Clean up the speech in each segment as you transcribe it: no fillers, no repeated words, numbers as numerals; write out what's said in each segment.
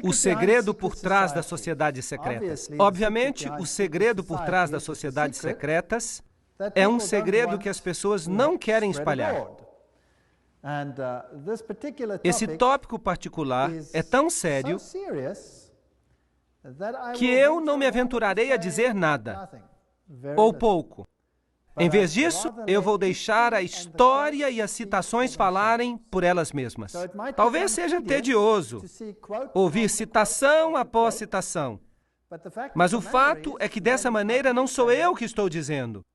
O segredo por trás das sociedades secretas. Obviamente, o segredo por trás das sociedades secretas é um segredo que as pessoas não querem espalhar. Esse tópico particular é tão sério que eu não me aventurarei a dizer nada, ou pouco. Em vez disso, eu vou deixar a história e as citações falarem por elas mesmas. Talvez seja tedioso ouvir citação após citação, mas o fato é que dessa maneira não sou eu que estou dizendo.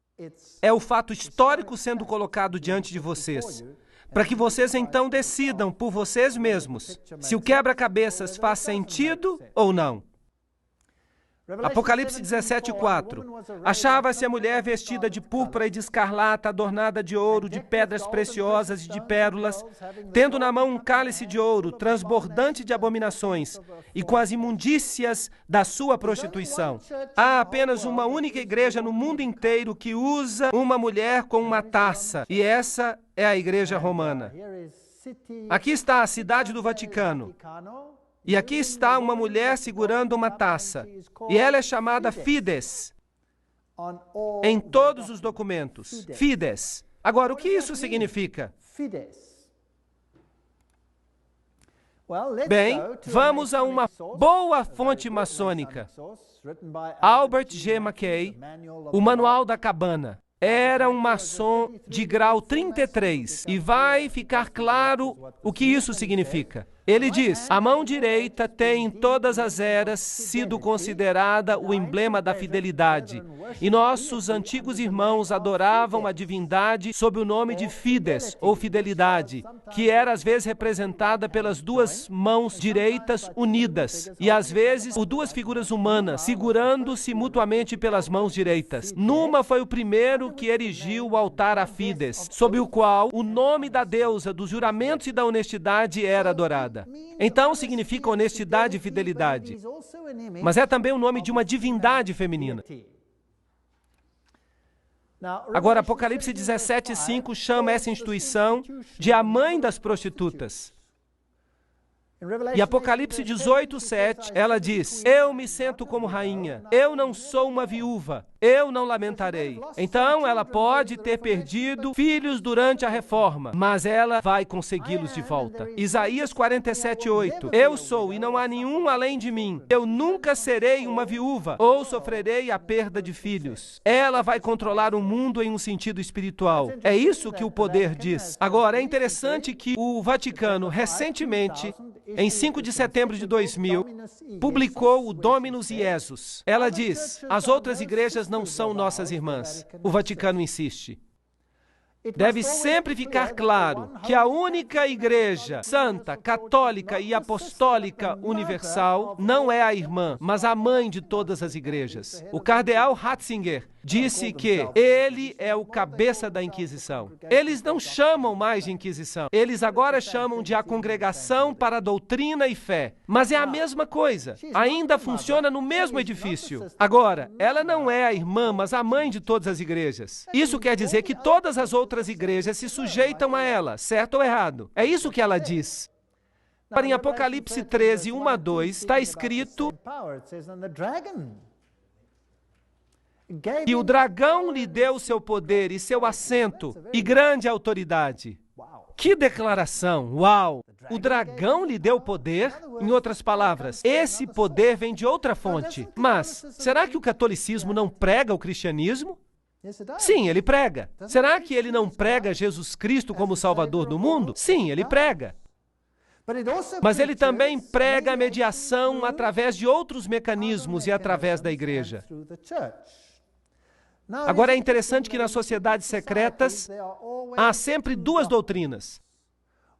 É o fato histórico sendo colocado diante de vocês, para que vocês então decidam por vocês mesmos se o quebra-cabeças faz sentido ou não. Apocalipse 17:4. Achava-se a mulher vestida de púrpura e de escarlata, adornada de ouro, de pedras preciosas e de pérolas, tendo na mão um cálice de ouro, transbordante de abominações, e com as imundícias da sua prostituição. Há apenas uma única igreja no mundo inteiro que usa uma mulher com uma taça, e essa é a Igreja Romana. Aqui está a cidade do Vaticano. E aqui está uma mulher segurando uma taça. E ela é chamada Fides em todos os documentos. Fides. Agora, o que isso significa? Bem, vamos a uma boa fonte maçônica. Albert G. Mackay, o Manual da Cabana. Era um maçom de grau 33. E vai ficar claro o que isso significa. Ele diz: a mão direita tem em todas as eras sido considerada o emblema da fidelidade. E nossos antigos irmãos adoravam a divindade sob o nome de Fides, ou fidelidade, que era às vezes representada pelas duas mãos direitas unidas, e às vezes por duas figuras humanas, segurando-se mutuamente pelas mãos direitas. Numa foi o primeiro que erigiu o altar a Fides, sob o qual o nome da deusa dos juramentos e da honestidade era adorado. Então significa honestidade e fidelidade, mas é também o nome de uma divindade feminina. Agora, Apocalipse 17:5 chama essa instituição de a mãe das prostitutas. E Apocalipse 18:7, ela diz: eu me sento como rainha, eu não sou uma viúva, eu não lamentarei. Então ela pode ter perdido filhos durante a reforma, mas ela vai consegui-los de volta. Isaías 47:8, eu sou e não há nenhum além de mim, eu nunca serei uma viúva ou sofrerei a perda de filhos. Ela vai controlar o mundo em um sentido espiritual. É isso que o poder diz. Agora, é interessante que o Vaticano, recentemente, em 5 de setembro de 2000, publicou o Dominus Iesus. Ela diz: as outras igrejas não são nossas irmãs. O Vaticano insiste. Deve sempre ficar claro que a única igreja santa, católica e apostólica universal não é a irmã, mas a mãe de todas as igrejas. O cardeal Ratzinger disse que ele é o cabeça da Inquisição. Eles não chamam mais de Inquisição. Eles agora chamam de a Congregação para a Doutrina e Fé. Mas é a mesma coisa. Ainda funciona no mesmo edifício. Agora, ela não é a irmã, mas a mãe de todas as igrejas. Isso quer dizer que todas as outras igrejas se sujeitam a ela, certo ou errado? É isso que ela diz. Em Apocalipse 13, 1-2, está escrito que o dragão lhe deu seu poder e seu assento e grande autoridade. Que declaração! Uau! O dragão lhe deu poder? Em outras palavras, esse poder vem de outra fonte. Mas, será que o catolicismo não prega o cristianismo? Sim, ele prega. Será que ele não prega Jesus Cristo como Salvador do mundo? Sim, ele prega. Mas ele também prega a mediação através de outros mecanismos e através da igreja. Agora, é interessante que nas sociedades secretas há sempre duas doutrinas.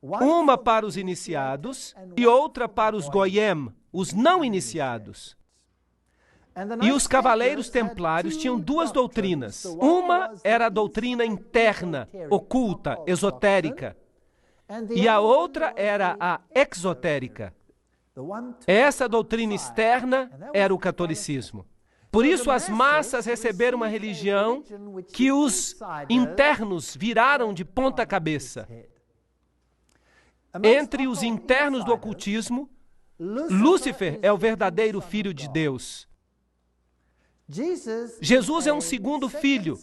Uma para os iniciados e outra para os goyim, os não iniciados. E os cavaleiros templários tinham duas doutrinas. Uma era a doutrina interna, oculta, esotérica. E a outra era a exotérica. Essa doutrina externa era o catolicismo. Por isso, as massas receberam uma religião que os internos viraram de ponta cabeça. Entre os internos do ocultismo, Lúcifer é o verdadeiro filho de Deus. Jesus é um segundo filho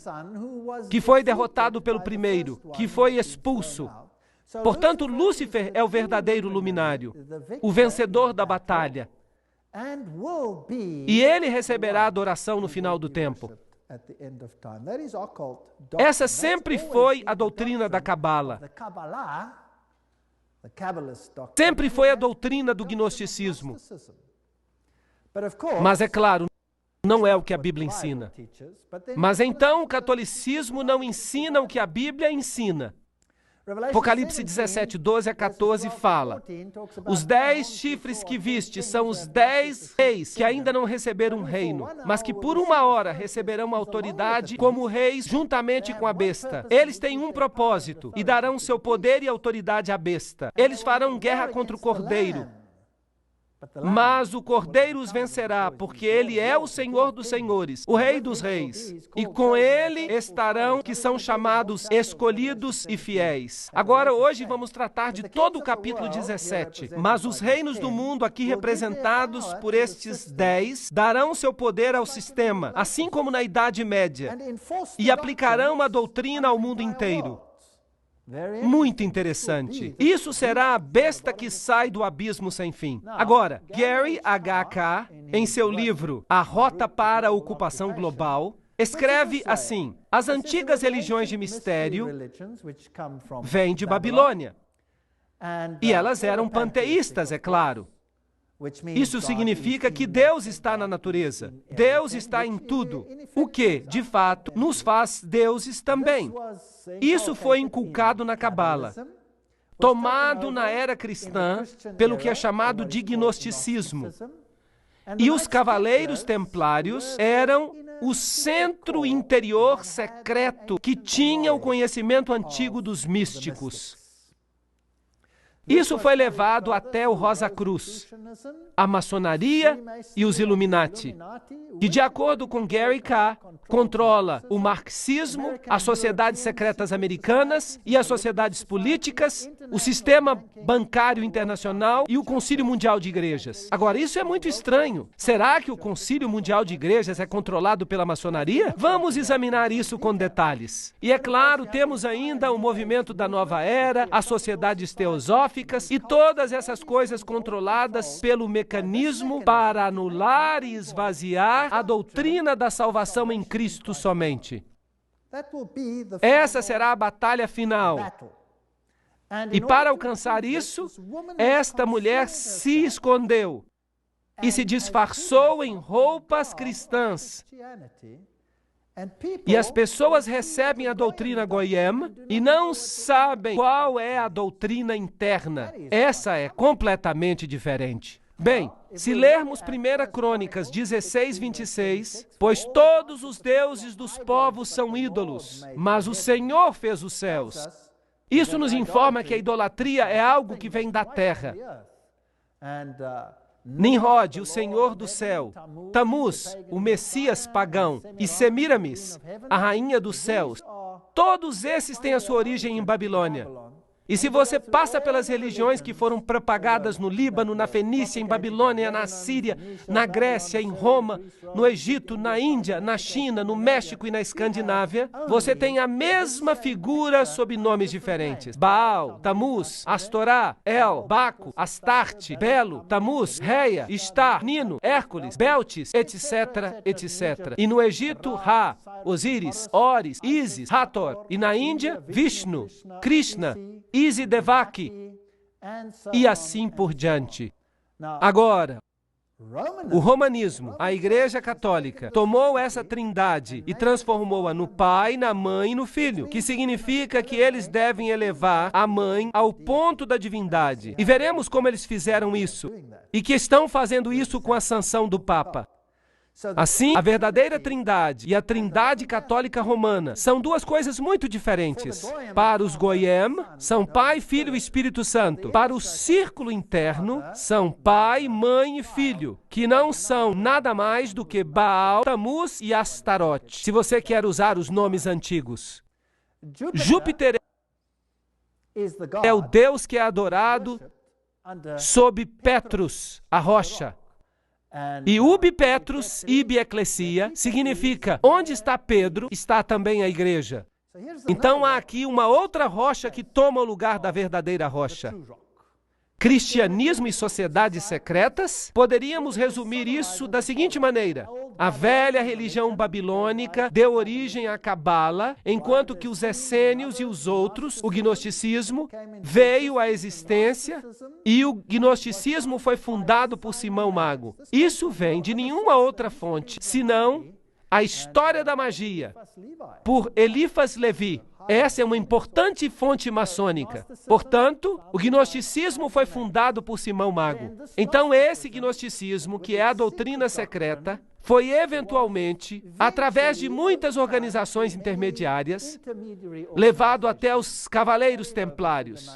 que foi derrotado pelo primeiro, que foi expulso. Portanto, Lúcifer é o verdadeiro luminário, o vencedor da batalha. E ele receberá adoração no final do tempo. Essa sempre foi a doutrina da Cabala. Sempre foi a doutrina do gnosticismo. Mas é claro, não é o que a Bíblia ensina. Mas então o catolicismo não ensina o que a Bíblia ensina. Apocalipse 17, 12 a 14 fala: os 10 chifres que viste são os 10 reis que ainda não receberam um reino, mas que por uma hora receberão autoridade como reis juntamente com a besta. Eles têm um propósito e darão seu poder e autoridade à besta. Eles farão guerra contra o Cordeiro. Mas o Cordeiro os vencerá, porque ele é o Senhor dos senhores, o Rei dos reis. E com ele estarão que são chamados escolhidos e fiéis. Agora, hoje, vamos tratar de todo o capítulo 17. Mas os reinos do mundo, aqui representados por estes 10, darão seu poder ao sistema, assim como na Idade Média, e aplicarão a doutrina ao mundo inteiro. Muito interessante. Isso será a besta que sai do abismo sem fim. Agora, Gary H.K., em seu livro A Rota para a Ocupação Global, escreve assim: as antigas religiões de mistério vêm de Babilônia. E elas eram panteístas, é claro. Isso significa que Deus está na natureza. Deus está em tudo. O que, de fato, nos faz deuses também. Isso foi inculcado na Cabala, tomado na era cristã pelo que é chamado de gnosticismo. E os cavaleiros templários eram o centro interior secreto que tinha o conhecimento antigo dos místicos. Isso foi levado até o Rosa Cruz, a maçonaria e os Illuminati, que, de acordo com Gary K., controla o marxismo, as sociedades secretas americanas e as sociedades políticas, o sistema bancário internacional e o Concílio Mundial de Igrejas. Agora, isso é muito estranho. Será que o Concílio Mundial de Igrejas é controlado pela maçonaria? Vamos examinar isso com detalhes. E é claro, temos ainda o movimento da Nova Era, as sociedades teosóficas, e todas essas coisas controladas pelo mecanismo para anular e esvaziar a doutrina da salvação em Cristo somente. Essa será a batalha final. E para alcançar isso, esta mulher se escondeu e se disfarçou em roupas cristãs. E as pessoas recebem a doutrina Goyim e não sabem qual é a doutrina interna. Essa é completamente diferente. Bem, se lermos 1 Crônicas 16, 26, pois todos os deuses dos povos são ídolos, mas o Senhor fez os céus. Isso nos informa que a idolatria é algo que vem da terra. Nimrod, o Senhor do céu, Tamuz, o Messias pagão, e Semiramis, a rainha dos céus, todos esses têm a sua origem em Babilônia. E se você passa pelas religiões que foram propagadas no Líbano, na Fenícia, em Babilônia, na Síria, na Grécia, em Roma, no Egito, na Índia, na China, no México e na Escandinávia, você tem a mesma figura sob nomes diferentes. Baal, Tamuz, Astorá, El, Baco, Astarte, Belo, Tamuz, Reia, Istar, Nino, Hércules, Beltis, etc., etc. E no Egito, Ra, Osíris, Oris, Ísis, Hathor. E na Índia, Vishnu, Krishna, Isidevaki, e assim por diante. Agora, o romanismo, a Igreja Católica, tomou essa trindade e transformou-a no Pai, na Mãe e no Filho, que significa que eles devem elevar a Mãe ao ponto da divindade. E veremos como eles fizeram isso, e que estão fazendo isso com a sanção do Papa. Assim, a verdadeira trindade e a trindade católica romana são duas coisas muito diferentes. Para os Goyim, são Pai, Filho e Espírito Santo. Para o círculo interno, são Pai, Mãe e Filho, que não são nada mais do que Baal, Tamuz e Astarote, se você quer usar os nomes antigos. Júpiter é o Deus que é adorado sob Petrus, a rocha. E ubi Petrus, ibi ecclesia, significa, onde está Pedro, está também a igreja. Então há aqui uma outra rocha que toma o lugar da verdadeira rocha. Cristianismo e sociedades secretas? Poderíamos resumir isso da seguinte maneira: a velha religião babilônica deu origem à Cabala, enquanto que os essênios e os outros, o gnosticismo, veio à existência e o gnosticismo foi fundado por Simão Mago. Isso vem de nenhuma outra fonte, senão a história da magia, por Eliphas Levi. Essa é uma importante fonte maçônica. Portanto, o gnosticismo foi fundado por Simão Mago. Então, esse gnosticismo, que é a doutrina secreta, foi eventualmente, através de muitas organizações intermediárias, levado até os Cavaleiros Templários.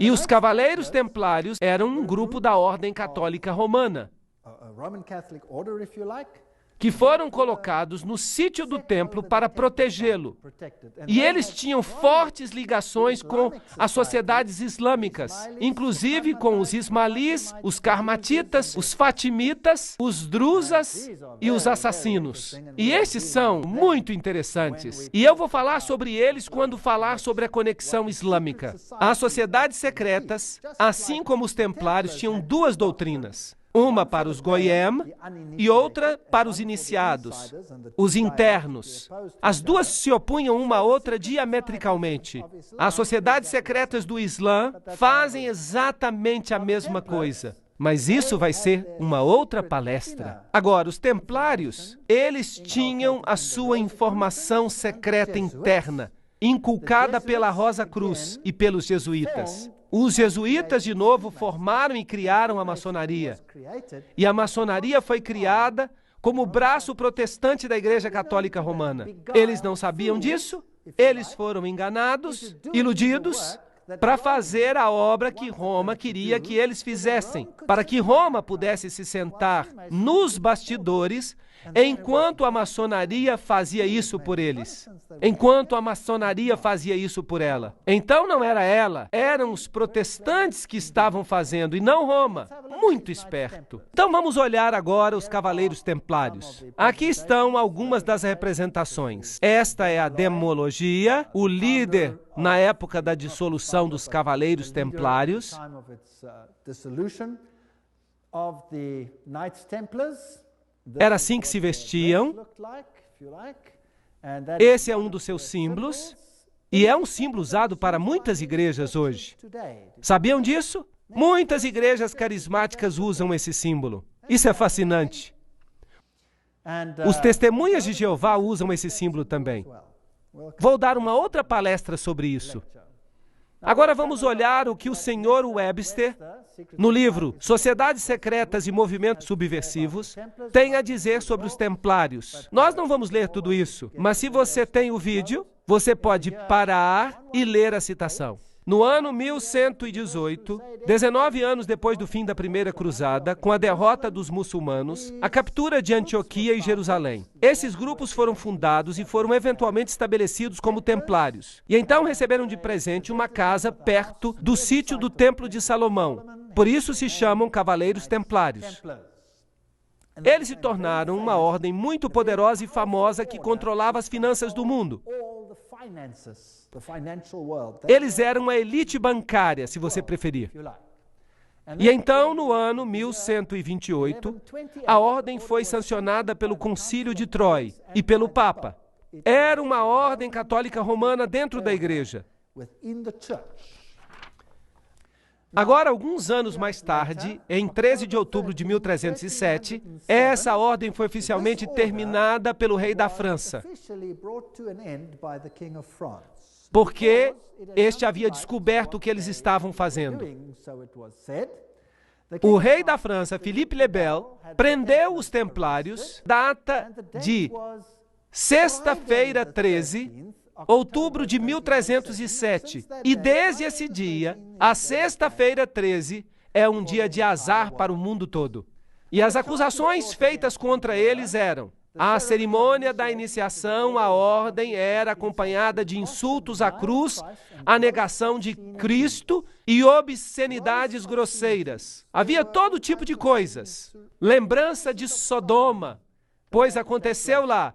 E os Cavaleiros Templários eram um grupo da Ordem Católica Romana, que foram colocados no sítio do templo para protegê-lo. E eles tinham fortes ligações com as sociedades islâmicas, inclusive com os ismaelis, os carmatitas, os fatimitas, os druzas e os assassinos. E esses são muito interessantes. E eu vou falar sobre eles quando falar sobre a conexão islâmica. As sociedades secretas, assim como os templários, tinham duas doutrinas. Uma para os goyim e outra para os iniciados, os internos. As duas se opunham uma à outra diametricalmente. As sociedades secretas do Islã fazem exatamente a mesma coisa. Mas isso vai ser uma outra palestra. Agora, os templários, eles tinham a sua informação secreta interna, inculcada pela Rosa Cruz e pelos jesuítas. Os jesuítas, de novo, formaram e criaram a maçonaria. E a maçonaria foi criada como o braço protestante da Igreja Católica Romana. Eles não sabiam disso, eles foram enganados, iludidos, para fazer a obra que Roma queria que eles fizessem, para que Roma pudesse se sentar nos bastidores enquanto a maçonaria fazia isso por eles, enquanto a maçonaria fazia isso por ela. Então não era ela, eram os protestantes que estavam fazendo e não Roma. Muito esperto. Então vamos olhar agora os Cavaleiros Templários. Aqui estão algumas das representações. Esta é a demologia, o líder na época da dissolução dos Cavaleiros Templários. Era assim que se vestiam. Esse é um dos seus símbolos. E é um símbolo usado para muitas igrejas hoje. Sabiam disso? Muitas igrejas carismáticas usam esse símbolo. Isso é fascinante. Os testemunhas de Jeová usam esse símbolo também. Vou dar uma outra palestra sobre isso. Agora vamos olhar o que o Sr. Webster, no livro Sociedades Secretas e Movimentos Subversivos, tem a dizer sobre os templários. Nós não vamos ler tudo isso, mas se você tem o vídeo, você pode parar e ler a citação. No ano 1118, 19 anos depois do fim da Primeira Cruzada, com a derrota dos muçulmanos, a captura de Antioquia e Jerusalém. Esses grupos foram fundados e foram eventualmente estabelecidos como templários. E então receberam de presente uma casa perto do sítio do Templo de Salomão. Por isso se chamam Cavaleiros Templários. Eles se tornaram uma ordem muito poderosa e famosa que controlava as finanças do mundo. Eles eram a elite bancária, se você preferir. E então, no ano 1128, a ordem foi sancionada pelo Concílio de Troy e pelo Papa. Era uma ordem católica romana dentro da igreja. Agora, alguns anos mais tarde, em 13 de outubro de 1307, essa ordem foi oficialmente terminada pelo rei da França, porque este havia descoberto o que eles estavam fazendo. O rei da França, Philippe le Bel, prendeu os templários, data de sexta-feira 13, outubro de 1307. E desde esse dia, a sexta-feira 13 é um dia de azar para o mundo todo. E as acusações feitas contra eles eram: A cerimônia da iniciação à ordem era acompanhada de insultos à cruz, a negação de Cristo e obscenidades grosseiras. Havia todo tipo de coisas. Lembrança de Sodoma, pois aconteceu lá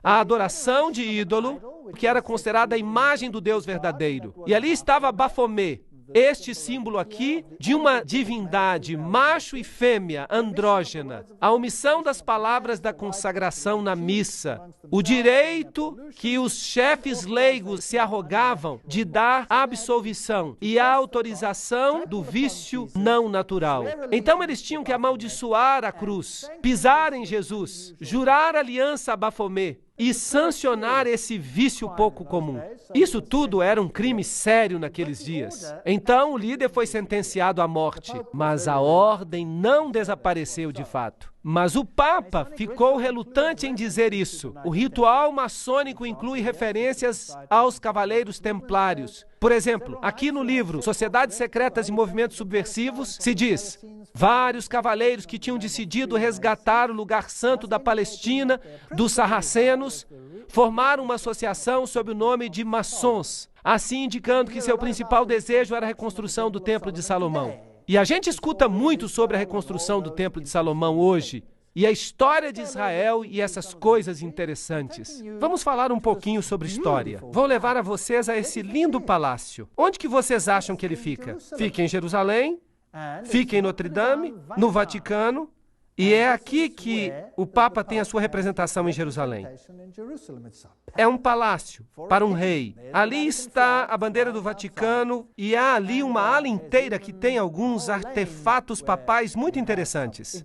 a adoração de ídolo, que era considerada a imagem do Deus verdadeiro. E ali estava Bafomé, este símbolo aqui de uma divindade, macho e fêmea, andrógena. A omissão das palavras da consagração na missa. O direito que os chefes leigos se arrogavam de dar absolvição e a autorização do vício não natural. Então eles tinham que amaldiçoar a cruz, pisar em Jesus, jurar aliança a Bafomé e sancionar esse vício pouco comum. Isso tudo era um crime sério naqueles dias. Então o líder foi sentenciado à morte, mas a ordem não desapareceu de fato. Mas o Papa ficou relutante em dizer isso. O ritual maçônico inclui referências aos cavaleiros templários. Por exemplo, aqui no livro Sociedades Secretas e Movimentos Subversivos, se diz: vários cavaleiros que tinham decidido resgatar o lugar santo da Palestina, dos sarracenos, formaram uma associação sob o nome de maçons, assim indicando que seu principal desejo era a reconstrução do Templo de Salomão. E a gente escuta muito sobre a reconstrução do Templo de Salomão hoje, e a história de Israel e essas coisas interessantes. Vamos falar um pouquinho sobre história. Vou levar a vocês a esse lindo palácio. Onde que vocês acham que ele fica? Fica em Jerusalém, fica em Notre Dame, no Vaticano, e é aqui que o Papa tem a sua representação em Jerusalém. É um palácio para um rei. Ali está a bandeira do Vaticano e há ali uma ala inteira que tem alguns artefatos papais muito interessantes.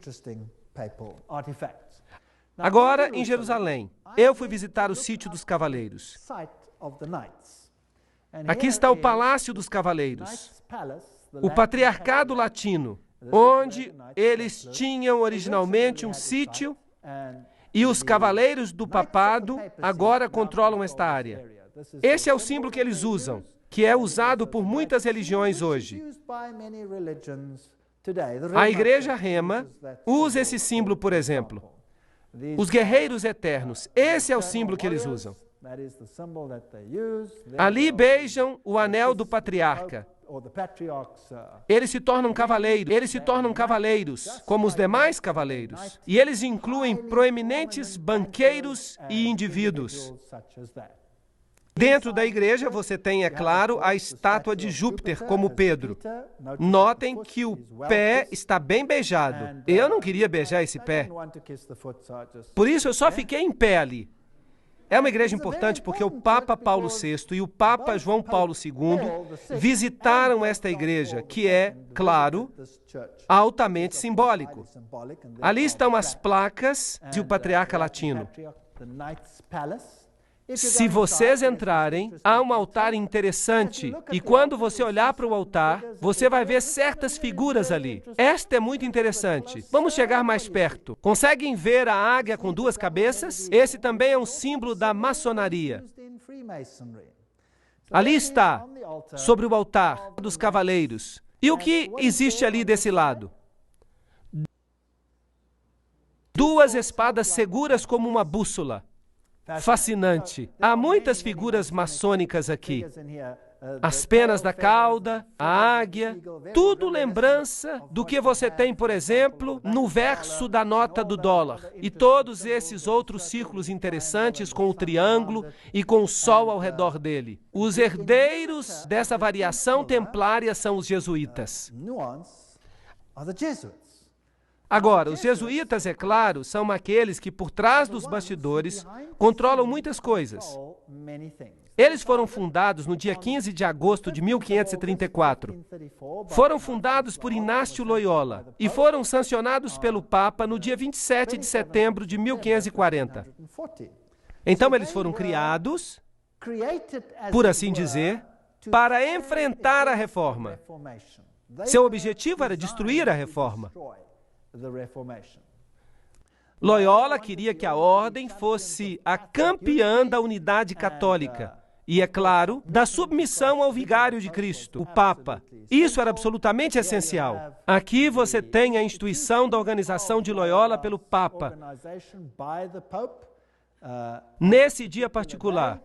Agora, em Jerusalém, eu fui visitar o sítio dos cavaleiros. Aqui está o Palácio dos Cavaleiros, o patriarcado latino, onde eles tinham originalmente um sítio e os cavaleiros do papado agora controlam esta área. Esse é o símbolo que eles usam, que é usado por muitas religiões hoje. A Igreja Rema usa esse símbolo, por exemplo. Os guerreiros eternos, esse é o símbolo que eles usam. Ali beijam o anel do patriarca. Eles se tornam cavaleiros, como os demais cavaleiros. E eles incluem proeminentes banqueiros e indivíduos. Dentro da igreja você tem, é claro, a estátua de Júpiter como Pedro. Notem que o pé está bem beijado. Eu não queria beijar esse pé. Por isso eu só fiquei em pé ali. É uma igreja importante porque o Papa Paulo VI e o Papa João Paulo II visitaram esta igreja, que é, claro, altamente simbólico. Ali estão as placas do patriarca latino. Se vocês entrarem, há um altar interessante, e quando você olhar para o altar, você vai ver certas figuras ali. Esta é muito interessante. Vamos chegar mais perto. Conseguem ver a águia com duas cabeças? Esse também é um símbolo da maçonaria. Ali está, sobre o altar dos cavaleiros. E o que existe ali desse lado? Duas espadas seguras como uma bússola. Fascinante. Há muitas figuras maçônicas aqui. As penas da cauda, a águia, tudo lembrança do que você tem, por exemplo, no verso da nota do dólar. E todos esses outros círculos interessantes com o triângulo e com o sol ao redor dele. Os herdeiros dessa variação templária são os jesuítas. Agora, os jesuítas, é claro, são aqueles que por trás dos bastidores controlam muitas coisas. Eles foram fundados no dia 15 de agosto de 1534. Foram fundados por Inácio Loyola e foram sancionados pelo Papa no dia 27 de setembro de 1540. Então, eles foram criados, por assim dizer, para enfrentar a reforma. Seu objetivo era destruir a reforma. Loyola queria que a ordem fosse a campeã da unidade católica e, é claro, da submissão ao vigário de Cristo, o Papa. Isso era absolutamente essencial. Aqui você tem a instituição da organização de Loyola pelo Papa. Nesse dia particular.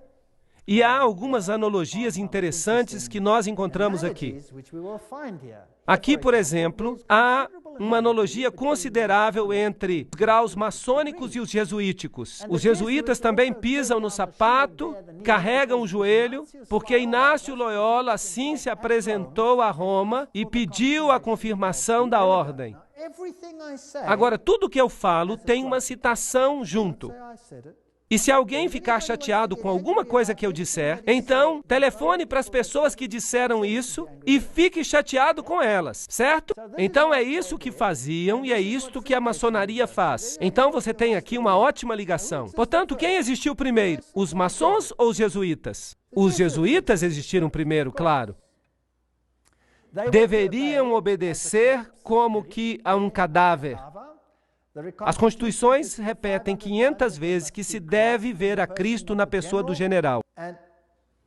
E há algumas analogias interessantes que nós encontramos aqui. Aqui, por exemplo, há uma analogia considerável entre os graus maçônicos e os jesuíticos. Os jesuítas também pisam no sapato, carregam o joelho, porque Inácio Loyola assim se apresentou a Roma e pediu a confirmação da ordem. Agora, tudo que eu falo tem uma citação junto. E se alguém ficar chateado com alguma coisa que eu disser, então telefone para as pessoas que disseram isso e fique chateado com elas, certo? Então é isso que faziam e é isto que a maçonaria faz. Então você tem aqui uma ótima ligação. Portanto, quem existiu primeiro? Os maçons ou os jesuítas? Os jesuítas existiram primeiro, claro. Deveriam obedecer como que a um cadáver. As constituições repetem 500 vezes que se deve ver a Cristo na pessoa do general.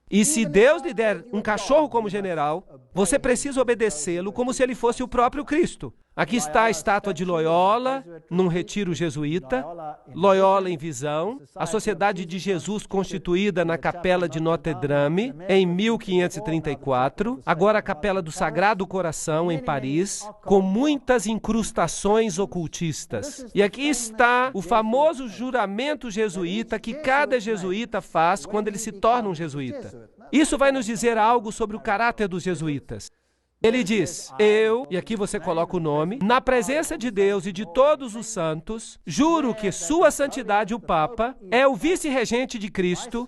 E se Deus lhe der um cachorro como general, você precisa obedecê-lo como se ele fosse o próprio Cristo. Aqui está a estátua de Loyola, num retiro jesuíta, Loyola em visão, a Sociedade de Jesus constituída na Capela de Notre Dame, em 1534, agora a Capela do Sagrado Coração, em Paris, com muitas incrustações ocultistas. E aqui está o famoso juramento jesuíta que cada jesuíta faz quando ele se torna um jesuíta. Isso vai nos dizer algo sobre o caráter dos jesuítas. Ele diz, eu, e aqui você coloca o nome, na presença de Deus e de todos os santos, juro que Sua Santidade o Papa é o vice-regente de Cristo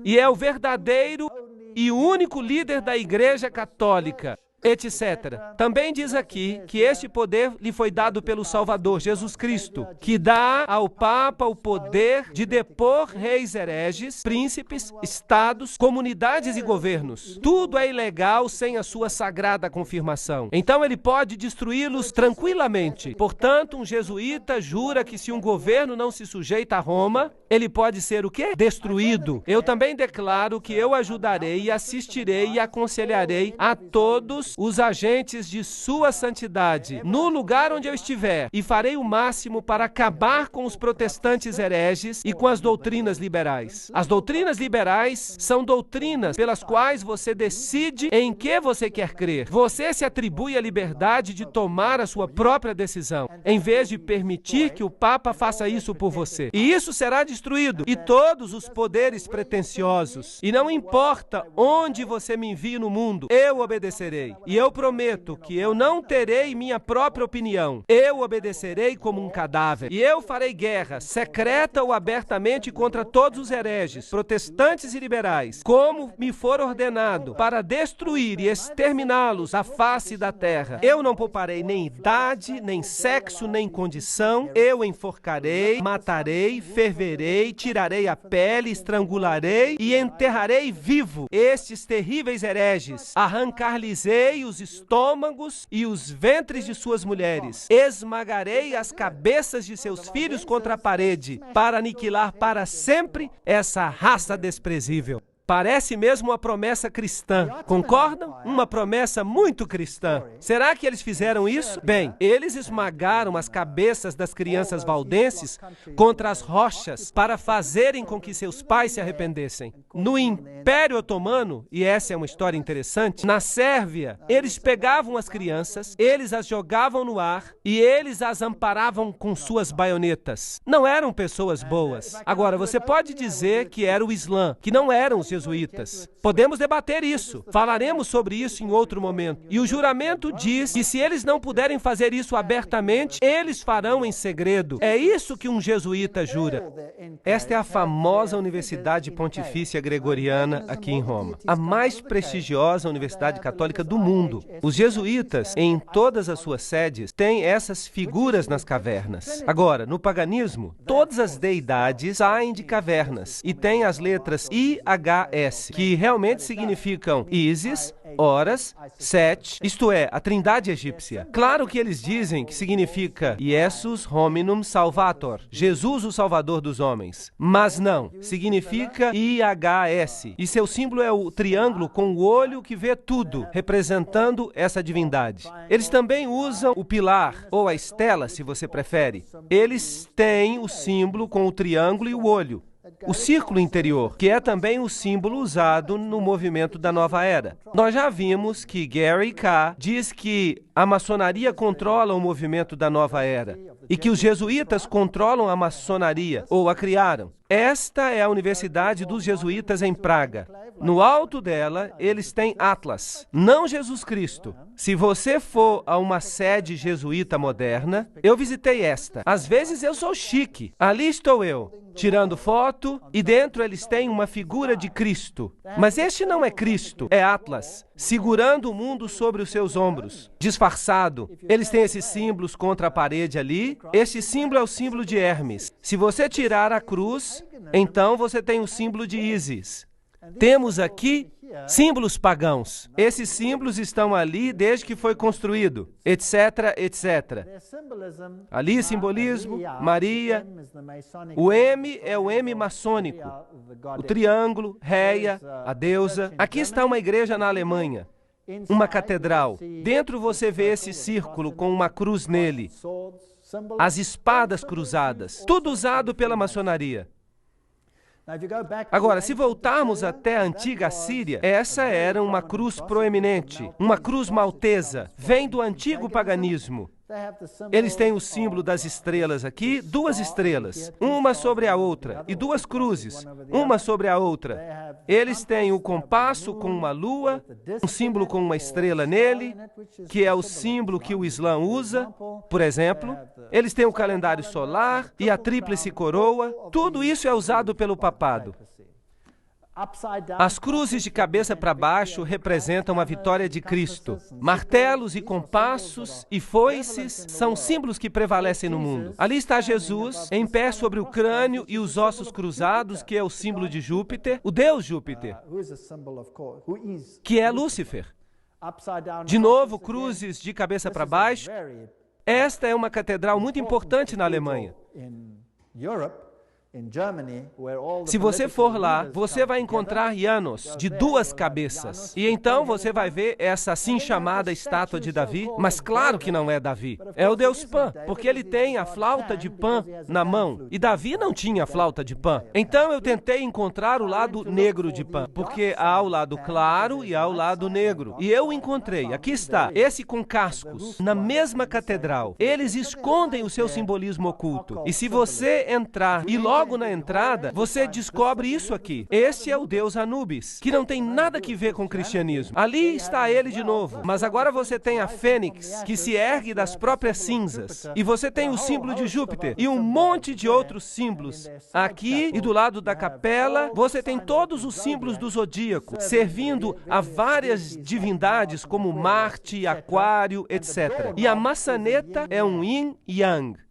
e é o verdadeiro e único líder da Igreja Católica, etc. Também diz aqui que este poder lhe foi dado pelo Salvador, Jesus Cristo, que dá ao Papa o poder de depor reis hereges, príncipes, estados, comunidades e governos. Tudo é ilegal sem a sua sagrada confirmação. Então ele pode destruí-los tranquilamente. Portanto, um jesuíta jura que se um governo não se sujeita a Roma, ele pode ser o quê? Destruído. Eu também declaro que eu ajudarei e assistirei e aconselharei a todos os agentes de Sua Santidade, no lugar onde eu estiver, e farei o máximo para acabar com os protestantes hereges e com as doutrinas liberais. As doutrinas liberais são doutrinas pelas quais você decide em que você quer crer. Você se atribui a liberdade de tomar a sua própria decisão, em vez de permitir que o Papa faça isso por você. E isso será destruído, e todos os poderes pretensiosos. E não importa onde você me envie no mundo, eu obedecerei. E eu prometo que eu não terei minha própria opinião. Eu obedecerei como um cadáver. E eu farei guerra, secreta ou abertamente, contra todos os hereges, protestantes e liberais, como me for ordenado, para destruir e exterminá-los à face da terra. Eu não pouparei nem idade, nem sexo, nem condição. Eu enforcarei, matarei, ferverei, tirarei a pele, estrangularei e enterrarei vivo estes terríveis hereges. Arrancar-lhes-ei os estômagos e os ventres de suas mulheres. Esmagarei as cabeças de seus filhos contra a parede, para aniquilar para sempre essa raça desprezível. Parece mesmo uma promessa cristã, concordam? Uma promessa muito cristã. Será que eles fizeram isso? Bem, eles esmagaram as cabeças das crianças valdenses contra as rochas para fazerem com que seus pais se arrependessem. No Império Otomano, e essa é uma história interessante, na Sérvia, eles pegavam as crianças, eles as jogavam no ar e eles as amparavam com suas baionetas. Não eram pessoas boas. Agora, você pode dizer que era o Islã, que não eram os jesuítas. Podemos debater isso. Falaremos sobre isso em outro momento. E o juramento diz que se eles não puderem fazer isso abertamente, eles farão em segredo. É isso que um jesuíta jura. Esta é a famosa Universidade Pontifícia Gregoriana aqui em Roma. A mais prestigiosa universidade católica do mundo. Os jesuítas, em todas as suas sedes, têm essas figuras nas cavernas. Agora, no paganismo, todas as deidades saem de cavernas e têm as letras IHS, que realmente significam Ísis, Horas, Set, isto é, a trindade egípcia. Claro que eles dizem que significa Jesus Hominum Salvator, Jesus o Salvador dos homens. Mas não, significa IHS. E seu símbolo é o triângulo com o olho que vê tudo, representando essa divindade. Eles também usam o pilar, ou a estela, se você prefere. Eles têm o símbolo com o triângulo e o olho. O círculo interior, que é também o símbolo usado no movimento da Nova Era. Nós já vimos que Gary K. diz que a maçonaria controla o movimento da Nova Era e que os jesuítas controlam a maçonaria, ou a criaram. Esta é a Universidade dos Jesuítas em Praga. No alto dela, eles têm Atlas, não Jesus Cristo. Se você for a uma sede jesuíta moderna, eu visitei esta. Às vezes eu sou chique. Ali estou eu, tirando foto, e dentro eles têm uma figura de Cristo. Mas este não é Cristo, é Atlas, segurando o mundo sobre os seus ombros, disfarçado. Eles têm esses símbolos contra a parede ali. Este símbolo é o símbolo de Hermes. Se você tirar a cruz, então você tem o símbolo de Ísis. Temos aqui símbolos pagãos. Esses símbolos estão ali desde que foi construído, etc, etc. Ali, simbolismo, Maria. O M é o M maçônico. O triângulo, Réia, a deusa. Aqui está uma igreja na Alemanha, uma catedral. Dentro você vê esse círculo com uma cruz nele. As espadas cruzadas. Tudo usado pela maçonaria. Agora, se voltarmos até a antiga Síria, essa era uma cruz proeminente, uma cruz maltesa, vem do antigo paganismo. Eles têm o símbolo das estrelas aqui, duas estrelas, uma sobre a outra, e duas cruzes, uma sobre a outra. Eles têm o compasso com uma lua, um símbolo com uma estrela nele, que é o símbolo que o Islã usa, por exemplo. Eles têm o calendário solar e a tríplice coroa. Tudo isso é usado pelo papado. As cruzes de cabeça para baixo representam a vitória de Cristo. Martelos e compassos e foices são símbolos que prevalecem no mundo. Ali está Jesus, em pé sobre o crânio e os ossos cruzados, que é o símbolo de Júpiter, o deus Júpiter, que é Lúcifer. De novo, cruzes de cabeça para baixo. Esta é uma catedral muito importante na Alemanha. Se você for lá, você vai encontrar Janos de duas cabeças. E então você vai ver essa assim chamada estátua de Davi, mas claro que não é Davi. É o deus Pan, porque ele tem a flauta de Pan na mão. E Davi não tinha a flauta de Pan. Então eu tentei encontrar o lado negro de Pan, porque há o lado claro e há o lado negro. E eu encontrei, aqui está, esse com cascos, na mesma catedral. Eles escondem o seu simbolismo oculto. E se você entrar e logo na entrada, você descobre isso aqui. Este é o deus Anubis, que não tem nada que ver com o cristianismo. Ali está ele de novo. Mas agora você tem a fênix, que se ergue das próprias cinzas. E você tem o símbolo de Júpiter e um monte de outros símbolos. Aqui e do lado da capela, você tem todos os símbolos do zodíaco, servindo a várias divindades como Marte, Aquário, etc. E a maçaneta é um yin e yang.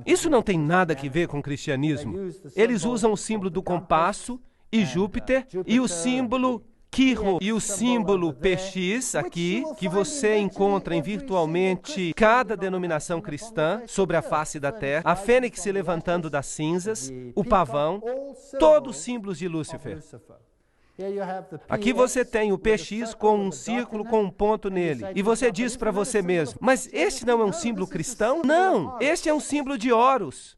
Isso não tem nada a ver com o cristianismo. Eles usam o símbolo do compasso e Júpiter e o símbolo Quirro e o símbolo PX aqui, que você encontra em virtualmente cada denominação cristã sobre a face da terra, a fênix se levantando das cinzas, o pavão, todos símbolos de Lúcifer. Aqui você tem o PX com um círculo com um ponto nele. E você diz para você mesmo, mas este não é um símbolo cristão? Não, este é um símbolo de Horus.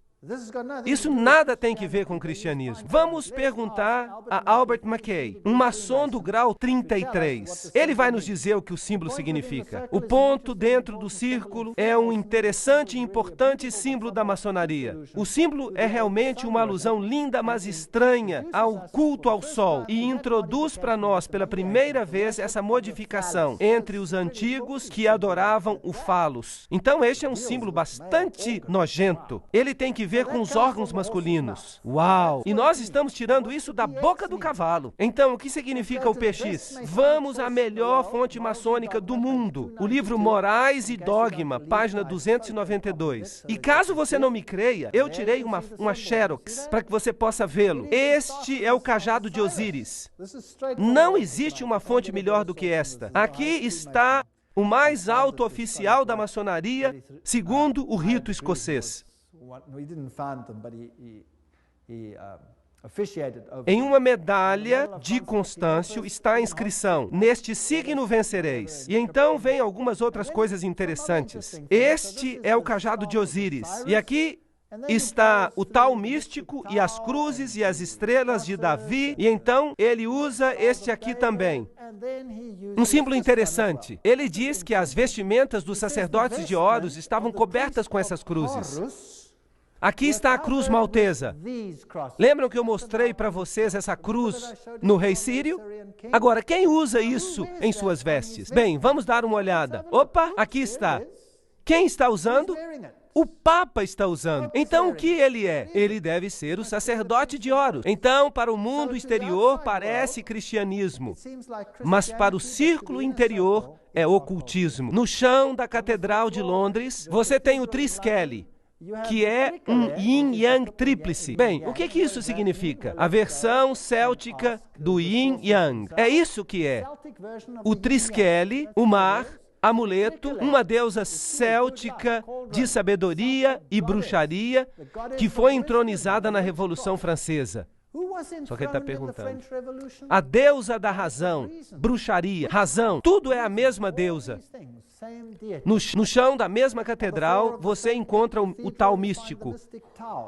Isso nada tem que ver com o cristianismo. Vamos perguntar a Albert Mackay, um maçom do grau 33. Ele vai nos dizer o que o símbolo significa. O ponto dentro do círculo é um interessante e importante símbolo da maçonaria. O símbolo é realmente uma alusão linda, mas estranha ao culto ao sol e introduz para nós pela primeira vez essa modificação entre os antigos que adoravam o falos. Então este é um símbolo bastante nojento. Ele tem que ver com os órgãos masculinos. Uau! E nós estamos tirando isso da boca do cavalo. Então, o que significa o PX? Vamos à melhor fonte maçônica do mundo. O livro Morais e Dogma, página 292. E caso você não me creia, eu tirei uma xerox para que você possa vê-lo. Este é o cajado de Osíris. Não existe uma fonte melhor do que esta. Aqui está o mais alto oficial da maçonaria, segundo o rito escocês. Em uma medalha de Constâncio está a inscrição: neste signo vencereis. E então vem algumas outras coisas interessantes. Este é o cajado de Osíris. E aqui está o tal místico e as cruzes e as estrelas de Davi, e então ele usa este aqui também. Um símbolo interessante. Ele diz que as vestimentas dos sacerdotes de Horus estavam cobertas com essas cruzes. Aqui está a cruz maltesa. Lembram que eu mostrei para vocês essa cruz no rei sírio? Agora, quem usa isso em suas vestes? Bem, vamos dar uma olhada. Opa, aqui está. Quem está usando? O Papa está usando. Então, o que ele é? Ele deve ser o sacerdote de Horus. Então, para o mundo exterior, parece cristianismo. Mas para o círculo interior, é ocultismo. No chão da Catedral de Londres, você tem o Triskele, que é um yin-yang tríplice. Bem, o que isso significa? A versão céltica do yin-yang. É isso que é. O Triskele, o mar, amuleto, uma deusa céltica de sabedoria e bruxaria que foi entronizada na Revolução Francesa. Só que ele está perguntando. A deusa da razão, bruxaria, razão, tudo é a mesma deusa. No chão da mesma catedral, você encontra o tal místico.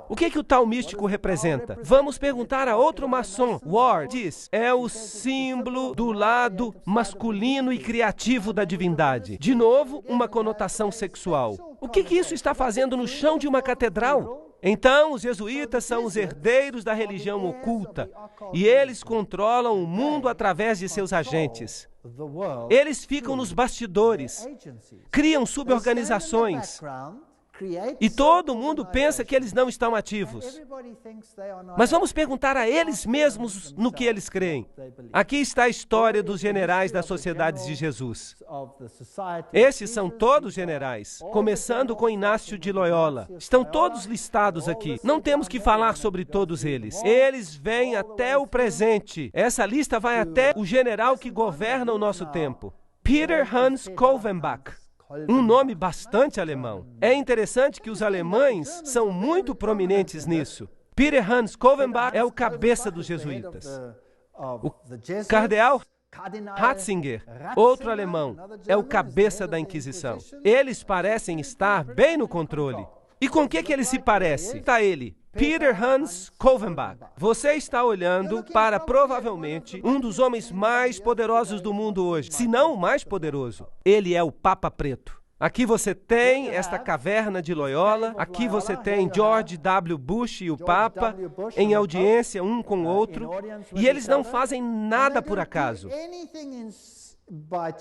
O que o tal místico representa? Vamos perguntar a outro maçom. Ward diz, é o símbolo do lado masculino e criativo da divindade. De novo, uma conotação sexual. O que isso está fazendo no chão de uma catedral? Então, os jesuítas são os herdeiros da religião oculta e eles controlam o mundo através de seus agentes. Eles ficam nos bastidores, criam suborganizações e todo mundo pensa que eles não estão ativos. Mas vamos perguntar a eles mesmos no que eles creem. Aqui está a história dos generais das Sociedades de Jesus. Esses são todos generais, começando com Inácio de Loyola. Estão todos listados aqui. Não temos que falar sobre todos eles. Eles vêm até o presente. Essa lista vai até o general que governa o nosso tempo. Peter Hans Kolvenbach. Um nome bastante alemão. É interessante que os alemães são muito prominentes nisso. Peter Hans Kolvenbach é o cabeça dos jesuítas. O cardeal Ratzinger, outro alemão, é o cabeça da Inquisição. Eles parecem estar bem no controle. E com o que ele se parece? Está ele, Peter Hans Kolvenbach. Você está olhando para, provavelmente, um dos homens mais poderosos do mundo hoje, se não o mais poderoso. Ele é o Papa Preto. Aqui você tem esta caverna de Loyola, aqui você tem George W. Bush e o Papa em audiência um com o outro, e eles não fazem nada por acaso.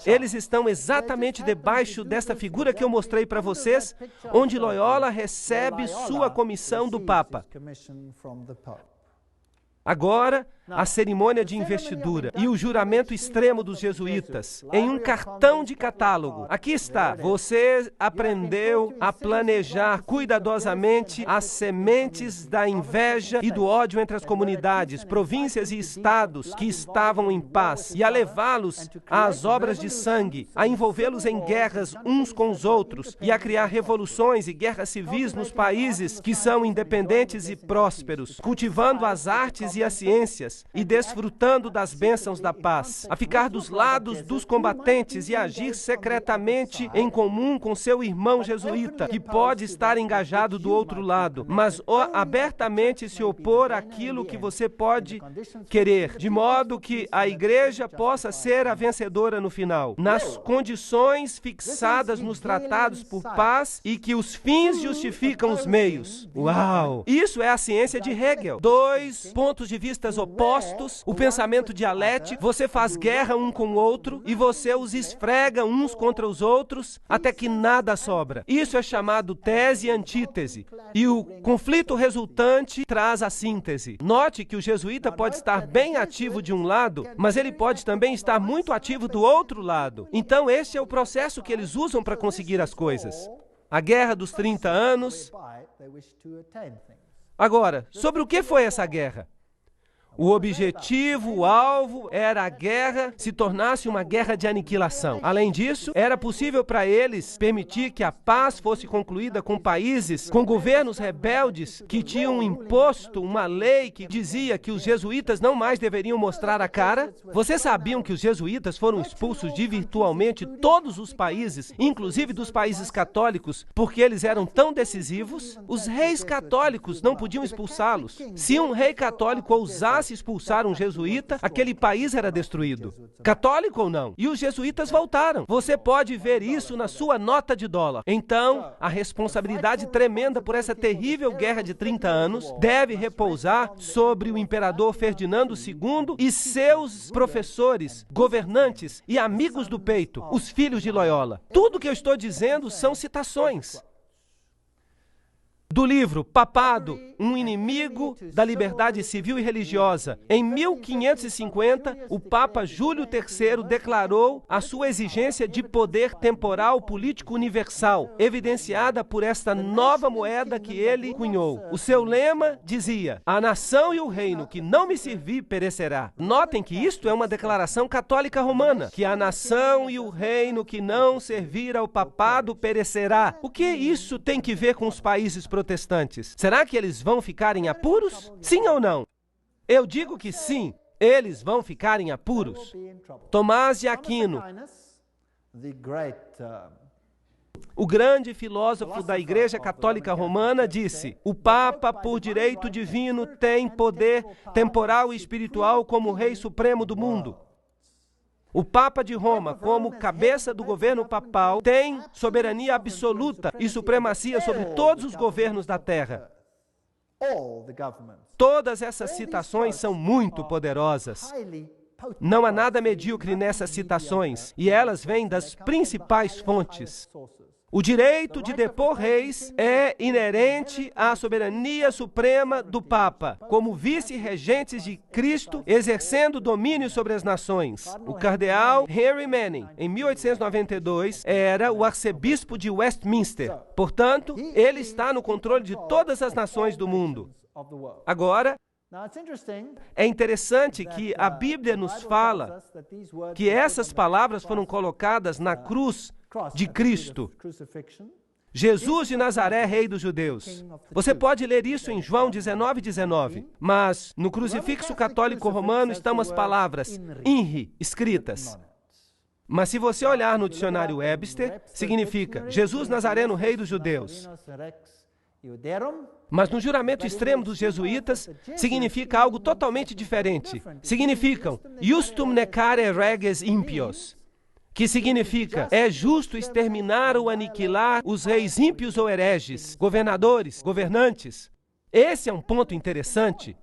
Eles estão exatamente debaixo desta figura que eu mostrei para vocês, onde Loyola recebe sua comissão do Papa. Agora, a cerimônia de investidura e o juramento extremo dos jesuítas em um cartão de catálogo. Aqui está. Você aprendeu a planejar cuidadosamente as sementes da inveja e do ódio entre as comunidades, províncias e estados que estavam em paz e a levá-los às obras de sangue, a envolvê-los em guerras uns com os outros e a criar revoluções e guerras civis nos países que são independentes e prósperos, cultivando as artes e as ciências e desfrutando das bênçãos da paz, a ficar dos lados dos combatentes e agir secretamente em comum com seu irmão jesuíta, que pode estar engajado do outro lado, mas abertamente se opor àquilo que você pode querer, de modo que a igreja possa ser a vencedora no final, nas condições fixadas nos tratados por paz e que os fins justificam os meios. Uau! Isso é a ciência de Hegel. 2 pontos pontos de vista opostos, o pensamento dialético, você faz guerra um com o outro e você os esfrega uns contra os outros até que nada sobra. Isso é chamado tese e antítese. E o conflito resultante traz a síntese. Note que o jesuíta pode estar bem ativo de um lado, mas ele pode também estar muito ativo do outro lado. Então, este é o processo que eles usam para conseguir as coisas. A Guerra dos 30 Anos. Agora, sobre o que foi essa guerra? O objetivo, o alvo, era a guerra se tornasse uma guerra de aniquilação. Além disso, era possível para eles permitir que a paz fosse concluída com países, com governos rebeldes que tinham imposto uma lei que dizia que os jesuítas não mais deveriam mostrar a cara. Vocês sabiam que os jesuítas foram expulsos de virtualmente todos os países, inclusive dos países católicos, porque eles eram tão decisivos? Os reis católicos não podiam expulsá-los. Se um rei católico ousasse expulsar um jesuíta, aquele país era destruído. Católico ou não? E os jesuítas voltaram. Você pode ver isso na sua nota de dólar. Então, a responsabilidade tremenda por essa terrível guerra de 30 anos deve repousar sobre o imperador Ferdinando II e seus professores, governantes e amigos do peito, os filhos de Loyola. Tudo que eu estou dizendo são citações do livro Papado, um inimigo da liberdade civil e religiosa. Em 1550, o Papa Júlio III declarou a sua exigência de poder temporal político universal, evidenciada por esta nova moeda que ele cunhou. O seu lema dizia: a nação e o reino que não me servir perecerá. Notem que isto é uma declaração católica romana, que a nação e o reino que não servir ao papado perecerá. O que isso tem que ver com os países protestantes? Será que eles vão ficar em apuros? Sim ou não? Eu digo que sim, eles vão ficar em apuros. Tomás de Aquino, o grande filósofo da Igreja Católica Romana, disse: o Papa, por direito divino, tem poder temporal e espiritual como Rei Supremo do mundo. O Papa de Roma, como cabeça do governo papal, tem soberania absoluta e supremacia sobre todos os governos da terra. Todas essas citações são muito poderosas. Não há nada medíocre nessas citações, e elas vêm das principais fontes. O direito de depor reis é inerente à soberania suprema do Papa, como vice-regentes de Cristo, exercendo domínio sobre as nações. O cardeal Henry Manning, em 1892, era o arcebispo de Westminster. Portanto, ele está no controle de todas as nações do mundo. Agora, é interessante que a Bíblia nos fala que essas palavras foram colocadas na cruz de Cristo. Jesus de Nazaré, Rei dos Judeus. Você pode ler isso em João 19:19. Mas no crucifixo católico romano estão as palavras INRI escritas. Mas se você olhar no dicionário Webster, significa Jesus Nazareno, Rei dos Judeus. Mas no juramento extremo dos jesuítas, significa algo totalmente diferente. Significam Justum necare reges impios, que significa, é justo exterminar ou aniquilar os reis ímpios ou hereges, governadores, governantes. Esse é um ponto interessante.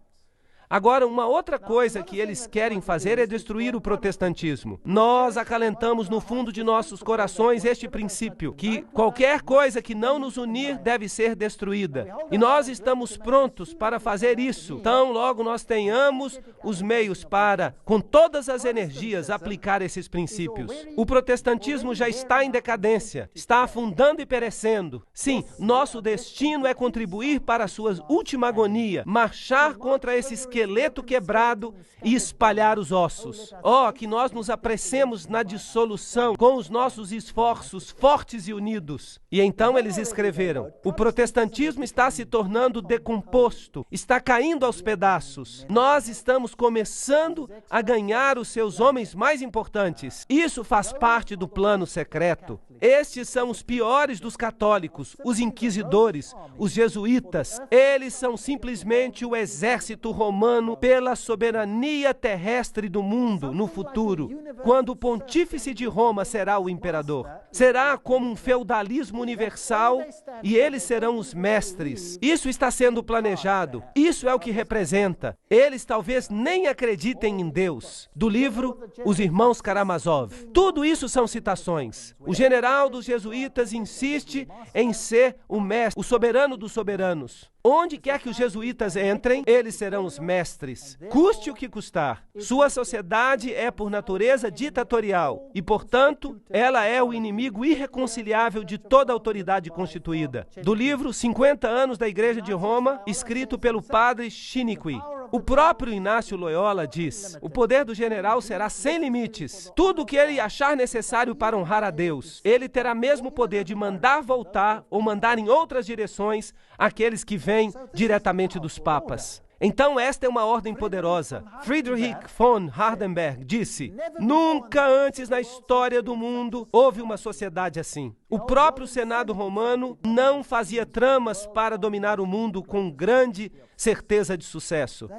Agora, uma outra coisa que eles querem fazer é destruir o protestantismo. Nós acalentamos no fundo de nossos corações este princípio, que qualquer coisa que não nos unir deve ser destruída. E nós estamos prontos para fazer isso. Então, logo nós tenhamos os meios para, com todas as energias, aplicar esses princípios. O protestantismo já está em decadência, está afundando e perecendo. Sim, nosso destino é contribuir para a sua última agonia, marchar contra esse esqueleto quebrado e espalhar os ossos. Oh, que nós nos apressemos na dissolução com os nossos esforços fortes e unidos. E então eles escreveram: o protestantismo está se tornando decomposto, está caindo aos pedaços. Nós estamos começando a ganhar os seus homens mais importantes. Isso faz parte do plano secreto. Estes são os piores dos católicos, os inquisidores, os jesuítas. Eles são simplesmente o exército romano romano pela soberania terrestre do mundo no futuro, quando o pontífice de Roma será o imperador. Será como um feudalismo universal e eles serão os mestres. Isso está sendo planejado. Isso é o que representa. Eles talvez nem acreditem em Deus. Do livro Os Irmãos Karamazov. Tudo isso são citações. O general dos jesuítas insiste em ser o mestre, o soberano dos soberanos. Onde quer que os jesuítas entrem, eles serão os mestres, custe o que custar. Sua sociedade é, por natureza, ditatorial e, portanto, ela é o inimigo irreconciliável de toda autoridade constituída. Do livro 50 anos da Igreja de Roma, escrito pelo padre Chiniquy. O próprio Inácio Loyola diz: o poder do general será sem limites. Tudo o que ele achar necessário para honrar a Deus, ele terá mesmo poder de mandar voltar ou mandar em outras direções aqueles que vêm diretamente dos papas. Então esta é uma ordem poderosa. Friedrich von Hardenberg disse: nunca antes na história do mundo houve uma sociedade assim. O próprio Senado romano não fazia tramas para dominar o mundo com grande certeza de sucesso.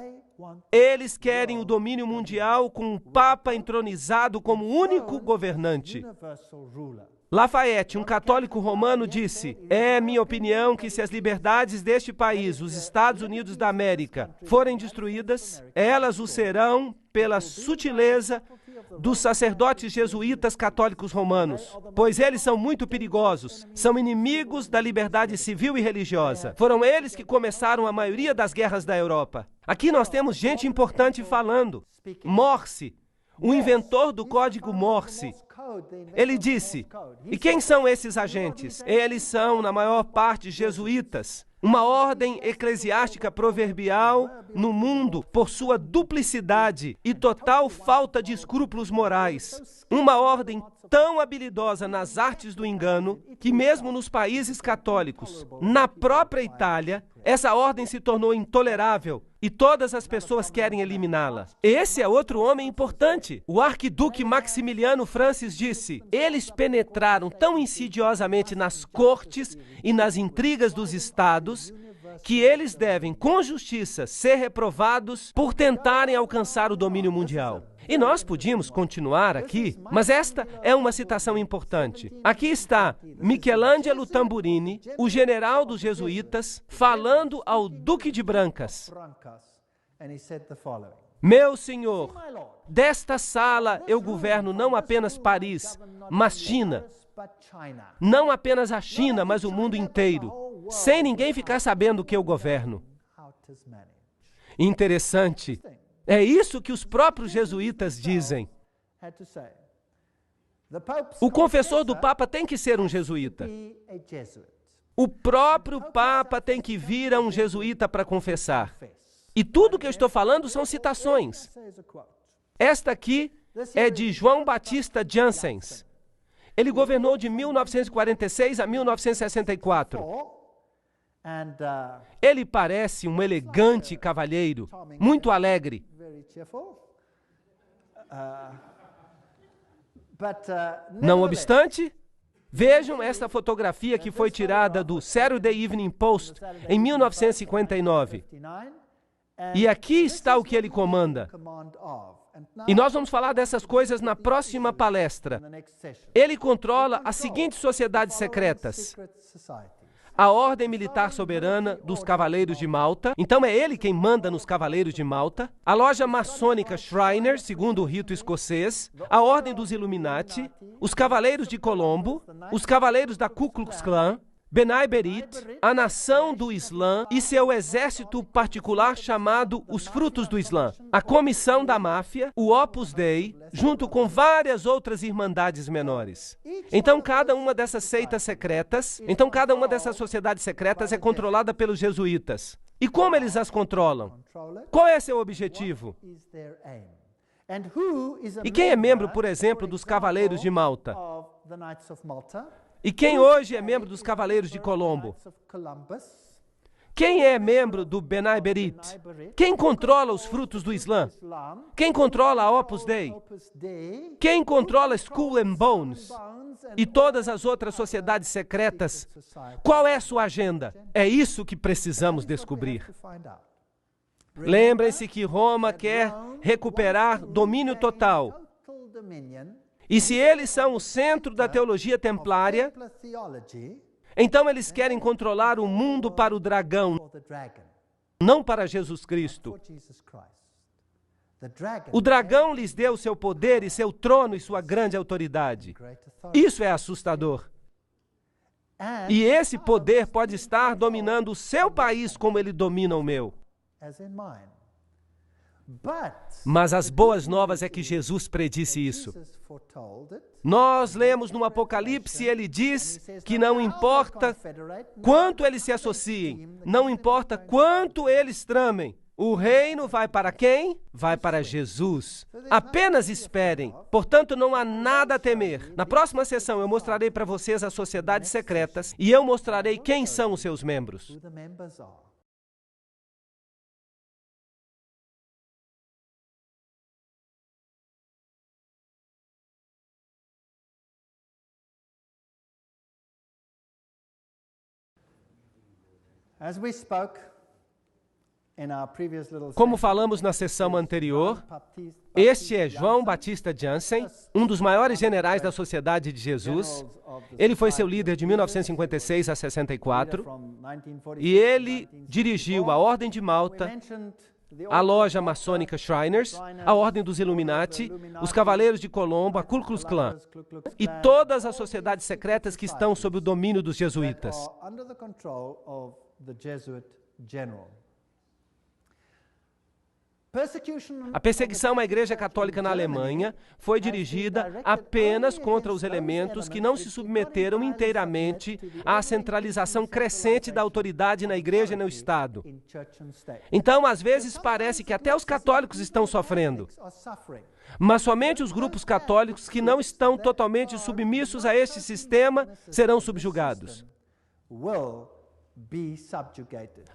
Eles querem o domínio mundial com um Papa entronizado como único governante. Lafayette, um católico romano, disse: é minha opinião que se as liberdades deste país, os Estados Unidos da América, forem destruídas, elas o serão pela sutileza dos sacerdotes jesuítas católicos romanos, pois eles são muito perigosos, são inimigos da liberdade civil e religiosa. Foram eles que começaram a maioria das guerras da Europa. Aqui nós temos gente importante falando. Morse, o inventor do código Morse, ele disse: e quem são esses agentes? Eles são, na maior parte, jesuítas. Uma ordem eclesiástica proverbial no mundo por sua duplicidade e total falta de escrúpulos morais. Uma ordem tão habilidosa nas artes do engano que mesmo nos países católicos, na própria Itália, essa ordem se tornou intolerável e todas as pessoas querem eliminá-la. Esse é outro homem importante. O arquiduque Maximiliano Francis disse: eles penetraram tão insidiosamente nas cortes e nas intrigas dos estados que eles devem, com justiça, ser reprovados por tentarem alcançar o domínio mundial. E nós podíamos continuar aqui, mas esta é uma citação importante. Aqui está Michelangelo Tamburini, o general dos jesuítas, falando ao Duque de Brancas: meu senhor, desta sala eu governo não apenas Paris, mas China. Não apenas a China, mas o mundo inteiro, sem ninguém ficar sabendo que eu governo. Interessante. É isso que os próprios jesuítas dizem. O confessor do Papa tem que ser um jesuíta. O próprio Papa tem que vir a um jesuíta para confessar. E tudo que eu estou falando são citações. Esta aqui é de João Batista Janssens. Ele governou de 1946 a 1964. Ele parece um elegante cavalheiro, muito alegre. Não obstante, vejam esta fotografia que foi tirada do Saturday Evening Post em 1959. E aqui está o que ele comanda. E nós vamos falar dessas coisas na próxima palestra. Ele controla as seguintes sociedades secretas: a Ordem Militar Soberana dos Cavaleiros de Malta. Então é ele quem manda nos Cavaleiros de Malta. A loja maçônica Shriners, segundo o rito escocês. A Ordem dos Illuminati. Os Cavaleiros de Colombo. Os Cavaleiros da Ku Klux Klan. Benai Berit, a Nação do Islã e seu exército particular chamado os Frutos do Islã, a Comissão da Máfia, o Opus Dei, junto com várias outras irmandades menores. Então cada uma dessas seitas secretas, cada uma dessas sociedades secretas é controlada pelos jesuítas. E como eles as controlam? Qual é seu objetivo? E quem é membro, por exemplo, dos Cavaleiros de Malta? E quem hoje é membro dos Cavaleiros de Colombo? Quem é membro do Benai Berit? Quem controla os Frutos do Islã? Quem controla a Opus Dei? Quem controla Skull and Bones? E todas as outras sociedades secretas? Qual é a sua agenda? É isso que precisamos descobrir. Lembrem-se que Roma quer recuperar domínio total. E se eles são o centro da teologia templária, então eles querem controlar o mundo para o dragão, não para Jesus Cristo. O dragão lhes deu seu poder e seu trono e sua grande autoridade. Isso é assustador. E esse poder pode estar dominando o seu país como ele domina o meu. Mas as boas novas é que Jesus predisse isso. Nós lemos no Apocalipse, ele diz que não importa quanto eles se associem, não importa quanto eles tramem, o reino vai para quem? Vai para Jesus. Apenas esperem. Portanto, não há nada a temer. Na próxima sessão, eu mostrarei para vocês as sociedades secretas e eu mostrarei quem são os seus membros. Como falamos na sessão anterior, este é João Batista Jansen, um dos maiores generais da Sociedade de Jesus. Ele foi seu líder de 1956 a 64 e ele dirigiu a Ordem de Malta, a loja maçônica Shriners, a Ordem dos Illuminati, os Cavaleiros de Colombo, a Ku Klux Klan e todas as sociedades secretas que estão sob o domínio dos jesuítas. A perseguição à Igreja Católica na Alemanha foi dirigida apenas contra os elementos que não se submeteram inteiramente à centralização crescente da autoridade na Igreja e no Estado. Então, às vezes, parece que até os católicos estão sofrendo. Mas somente os grupos católicos que não estão totalmente submissos a este sistema serão subjugados.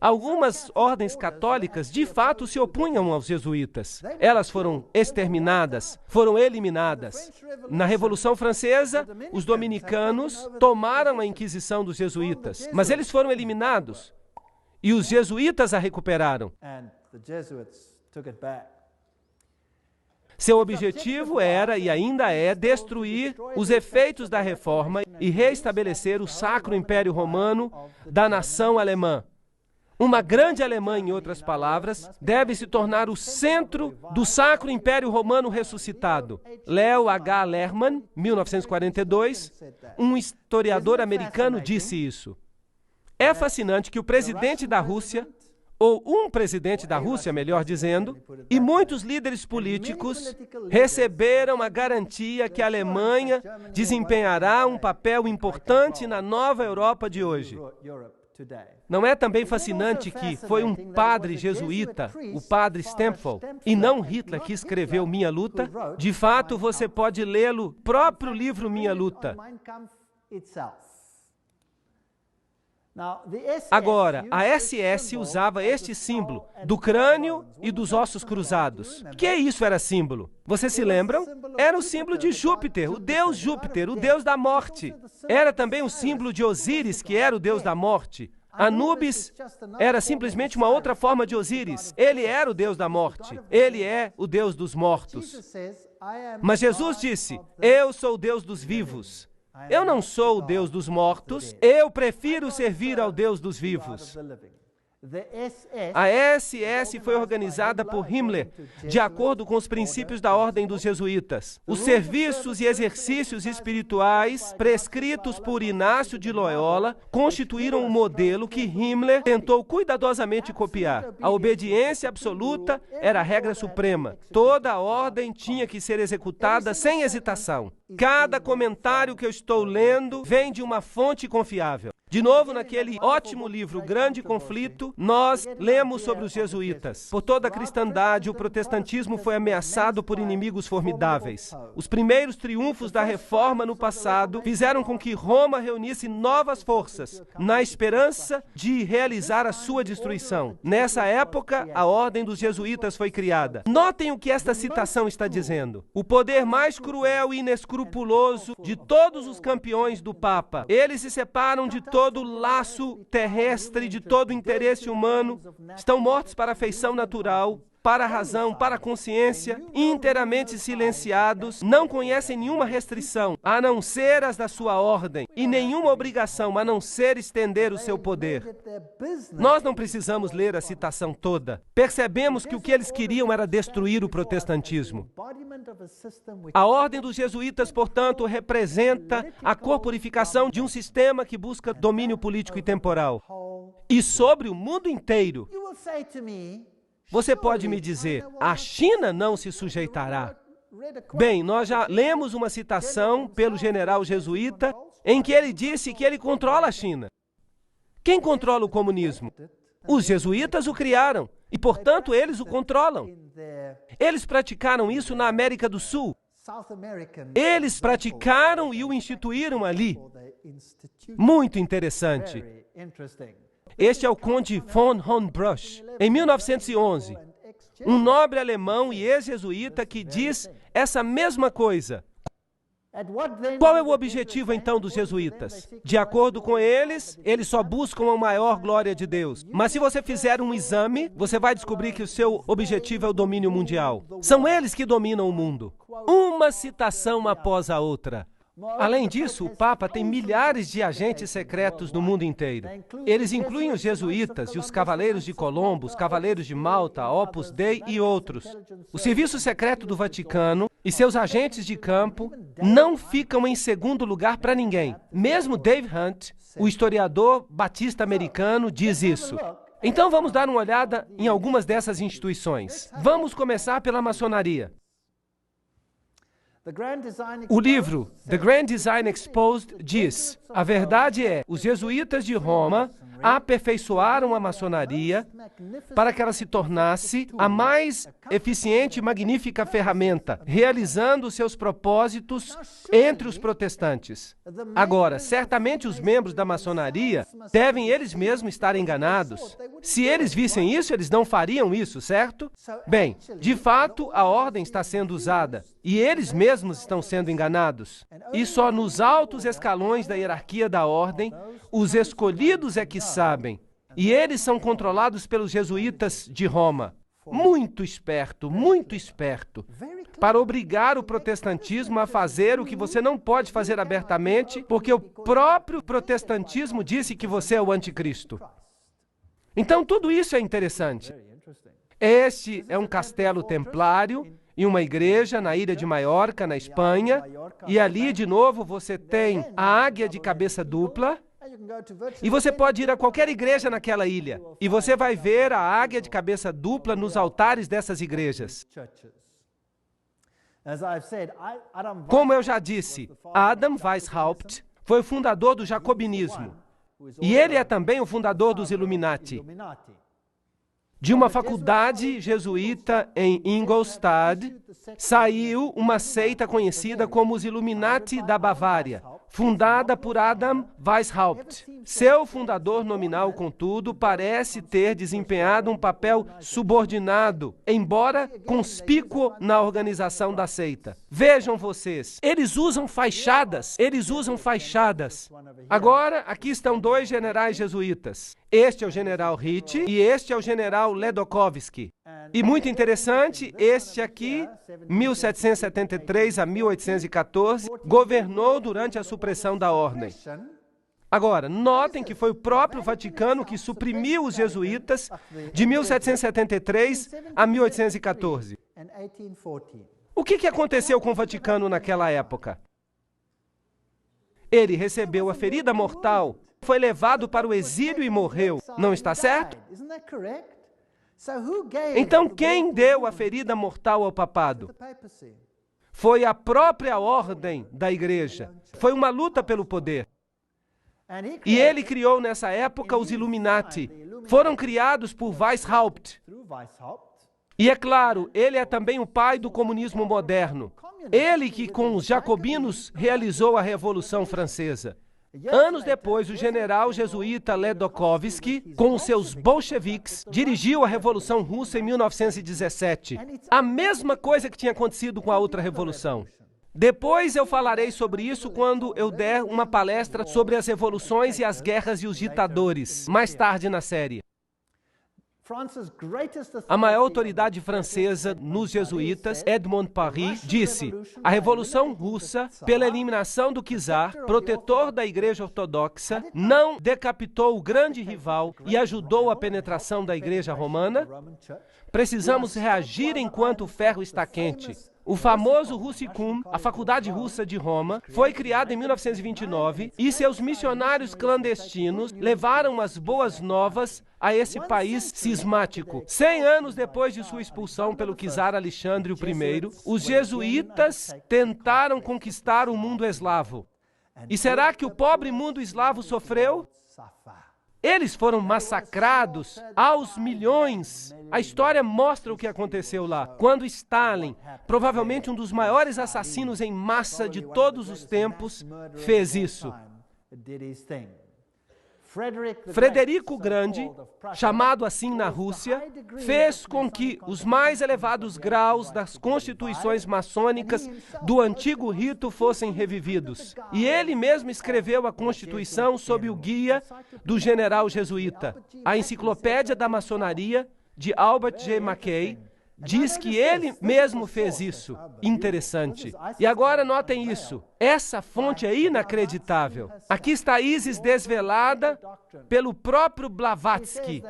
Algumas ordens católicas, de fato, se opunham aos jesuítas. Elas foram exterminadas, foram eliminadas. Na Revolução Francesa, os dominicanos tomaram a Inquisição dos jesuítas, mas eles foram eliminados e os jesuítas a recuperaram. Seu objetivo era e ainda é destruir os efeitos da reforma e reestabelecer o Sacro Império Romano da nação alemã. Uma grande Alemanha, em outras palavras, deve se tornar o centro do Sacro Império Romano ressuscitado. Leo H. Lerman, 1942, um historiador americano, disse isso. É fascinante que o presidente da Rússia, ou um presidente da Rússia, melhor dizendo, e muitos líderes políticos receberam a garantia que a Alemanha desempenhará um papel importante na nova Europa de hoje. Não é também fascinante que foi um padre jesuíta, o padre Stempfel, e não Hitler, que escreveu Minha Luta? De fato, você pode lê-lo, próprio livro Minha Luta. Agora, a SS usava este símbolo do crânio e dos ossos cruzados. Que isso era símbolo? Vocês se lembram? Era o símbolo de Júpiter, o deus da morte. Era também o símbolo de Osíris, que era o deus da morte. Anubis era simplesmente uma outra forma de Osíris. Ele era o deus da morte. Ele é o deus dos mortos. Mas Jesus disse, eu sou o Deus dos vivos. Eu não sou o Deus dos mortos, eu prefiro servir ao Deus dos vivos. A SS foi organizada por Himmler, de acordo com os princípios da Ordem dos Jesuítas. Os serviços e exercícios espirituais prescritos por Inácio de Loyola constituíram um modelo que Himmler tentou cuidadosamente copiar. A obediência absoluta era a regra suprema. Toda a ordem tinha que ser executada sem hesitação. Cada comentário que eu estou lendo vem de uma fonte confiável. De novo, naquele ótimo livro, O Grande Conflito, nós lemos sobre os jesuítas. Por toda a cristandade, o protestantismo foi ameaçado por inimigos formidáveis. Os primeiros triunfos da reforma no passado fizeram com que Roma reunisse novas forças, na esperança de realizar a sua destruição. Nessa época, a ordem dos jesuítas foi criada. Notem o que esta citação está dizendo. O poder mais cruel e inescrupuloso de todos os campeões do Papa. Eles se separam de todos todo laço terrestre, de todo interesse humano, estão mortos para a afeição natural, para a razão, para a consciência, inteiramente silenciados, não conhecem nenhuma restrição, a não ser as da sua ordem, e nenhuma obrigação, a não ser estender o seu poder. Nós não precisamos ler a citação toda. Percebemos que o que eles queriam era destruir o protestantismo. A ordem dos jesuítas, portanto, representa a corporificação de um sistema que busca domínio político e temporal. E sobre o mundo inteiro. Você pode me dizer, a China não se sujeitará. Bem, nós já lemos uma citação pelo general jesuíta em que ele disse que ele controla a China. Quem controla o comunismo? Os jesuítas o criaram e, portanto, eles o controlam. Eles praticaram isso na América do Sul. Eles praticaram e o instituíram ali. Muito interessante. Este é o conde von Hohenbrüch, em 1911, um nobre alemão e ex-jesuíta que diz essa mesma coisa. Qual é o objetivo, então, dos jesuítas? De acordo com eles, eles só buscam a maior glória de Deus. Mas se você fizer um exame, você vai descobrir que o seu objetivo é o domínio mundial. São eles que dominam o mundo. Uma citação após a outra. Além disso, o Papa tem milhares de agentes secretos no mundo inteiro. Eles incluem os jesuítas e os cavaleiros de Colombo, os cavaleiros de Malta, Opus Dei e outros. O Serviço Secreto do Vaticano e seus agentes de campo não ficam em segundo lugar para ninguém. Mesmo Dave Hunt, o historiador batista americano, diz isso. Então vamos dar uma olhada em algumas dessas instituições. Vamos começar pela maçonaria. O livro The Grand Design Exposed diz, a verdade é, os jesuítas de Roma aperfeiçoaram a maçonaria para que ela se tornasse a mais eficiente e magnífica ferramenta, realizando seus propósitos entre os protestantes. Agora, certamente os membros da maçonaria devem eles mesmos estar enganados. Se eles vissem isso, eles não fariam isso, certo? Bem, de fato, a ordem está sendo usada e eles mesmos estão sendo enganados. E só nos altos escalões da hierarquia da ordem, os escolhidos é que sabem. E eles são controlados pelos jesuítas de Roma. Muito esperto, para obrigar o protestantismo a fazer o que você não pode fazer abertamente, porque o próprio protestantismo disse que você é o anticristo. Então, tudo isso é interessante. Este é um castelo templário e uma igreja na ilha de Maiorca, na Espanha, e ali, de novo, você tem a águia de cabeça dupla, e você pode ir a qualquer igreja naquela ilha, e você vai ver a águia de cabeça dupla nos altares dessas igrejas. Como eu já disse, Adam Weishaupt foi o fundador do jacobinismo, e ele é também o fundador dos Illuminati. De uma faculdade jesuíta em Ingolstadt, saiu uma seita conhecida como os Illuminati da Bavária, fundada por Adam Weishaupt. Seu fundador nominal, contudo, parece ter desempenhado um papel subordinado, embora conspícuo na organização da seita. Vejam vocês, eles usam fachadas. Agora, aqui estão dois generais jesuítas. Este é o general Ritchie e este é o general Ledochowski. E muito interessante, este aqui, 1773 a 1814, governou durante a supressão da ordem. Agora, notem que foi o próprio Vaticano que suprimiu os jesuítas de 1773 a 1814. O que aconteceu com o Vaticano naquela época? Ele recebeu a ferida mortal, foi levado para o exílio e morreu. Não está certo? Então, quem deu a ferida mortal ao papado? Foi a própria ordem da igreja. Foi uma luta pelo poder. E ele criou nessa época os Illuminati. Foram criados por Weishaupt. E é claro, ele é também o pai do comunismo moderno. Ele que com os jacobinos realizou a Revolução Francesa. Anos depois, o general jesuíta Ledochowski, com os seus bolcheviques, dirigiu a Revolução Russa em 1917. A mesma coisa que tinha acontecido com a outra revolução. Depois eu falarei sobre isso quando eu der uma palestra sobre as revoluções e as guerras e os ditadores, mais tarde na série. A maior autoridade francesa nos jesuítas, Edmond Paris, disse: a Revolução Russa, pela eliminação do czar, protetor da Igreja Ortodoxa, não decapitou o grande rival e ajudou a penetração da Igreja Romana? Precisamos reagir enquanto o ferro está quente. O famoso Russicum, a Faculdade Russa de Roma, foi criada em 1929 e seus missionários clandestinos levaram as boas novas a esse país cismático. 100 anos depois de sua expulsão pelo czar Alexandre I, os jesuítas tentaram conquistar o mundo eslavo. E será que o pobre mundo eslavo sofreu? Eles foram massacrados aos milhões. A história mostra o que aconteceu lá. Quando Stalin, provavelmente um dos maiores assassinos em massa de todos os tempos, fez isso. Frederico o Grande, chamado assim na Rússia, fez com que os mais elevados graus das constituições maçônicas do antigo rito fossem revividos. E ele mesmo escreveu a Constituição sob o guia do general jesuíta. A Enciclopédia da Maçonaria, de Albert G. Mackay, diz que ele mesmo fez isso. Interessante. E agora notem isso. Essa fonte é inacreditável. Aqui está Isis desvelada pelo próprio Blavatsky,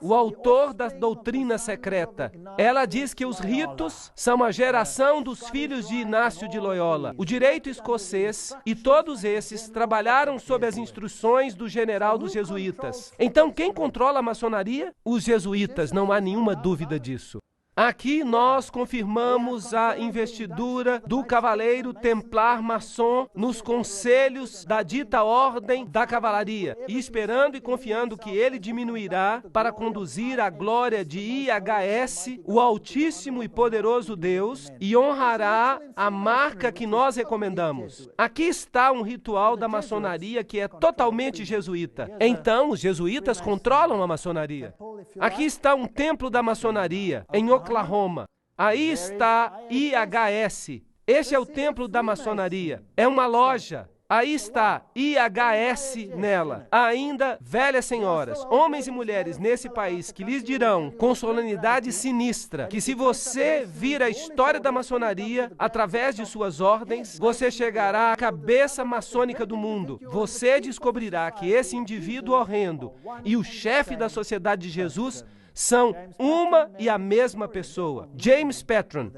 o autor da doutrina secreta. Ela diz que os ritos são a geração dos filhos de Inácio de Loyola. O direito escocês e todos esses trabalharam sob as instruções do general dos jesuítas. Então, quem controla a maçonaria? Os jesuítas, não há nenhuma dúvida disso. Aqui nós confirmamos a investidura do cavaleiro templar maçom nos conselhos da dita ordem da cavalaria, e esperando e confiando que ele diminuirá para conduzir a glória de IHS, o Altíssimo e Poderoso Deus, e honrará a marca que nós recomendamos. Aqui está um ritual da maçonaria que é totalmente jesuíta. Então, os jesuítas controlam a maçonaria. Aqui está um templo da maçonaria, em Oklahoma. Aí está IHS. Este é o templo da maçonaria. É uma loja. Aí está IHS nela. Ainda velhas senhoras, homens e mulheres nesse país que lhes dirão com solenidade sinistra que se você vir a história da maçonaria através de suas ordens, você chegará à cabeça maçônica do mundo. Você descobrirá que esse indivíduo horrendo e o chefe da Sociedade de Jesus são uma e a mesma pessoa. James Patron,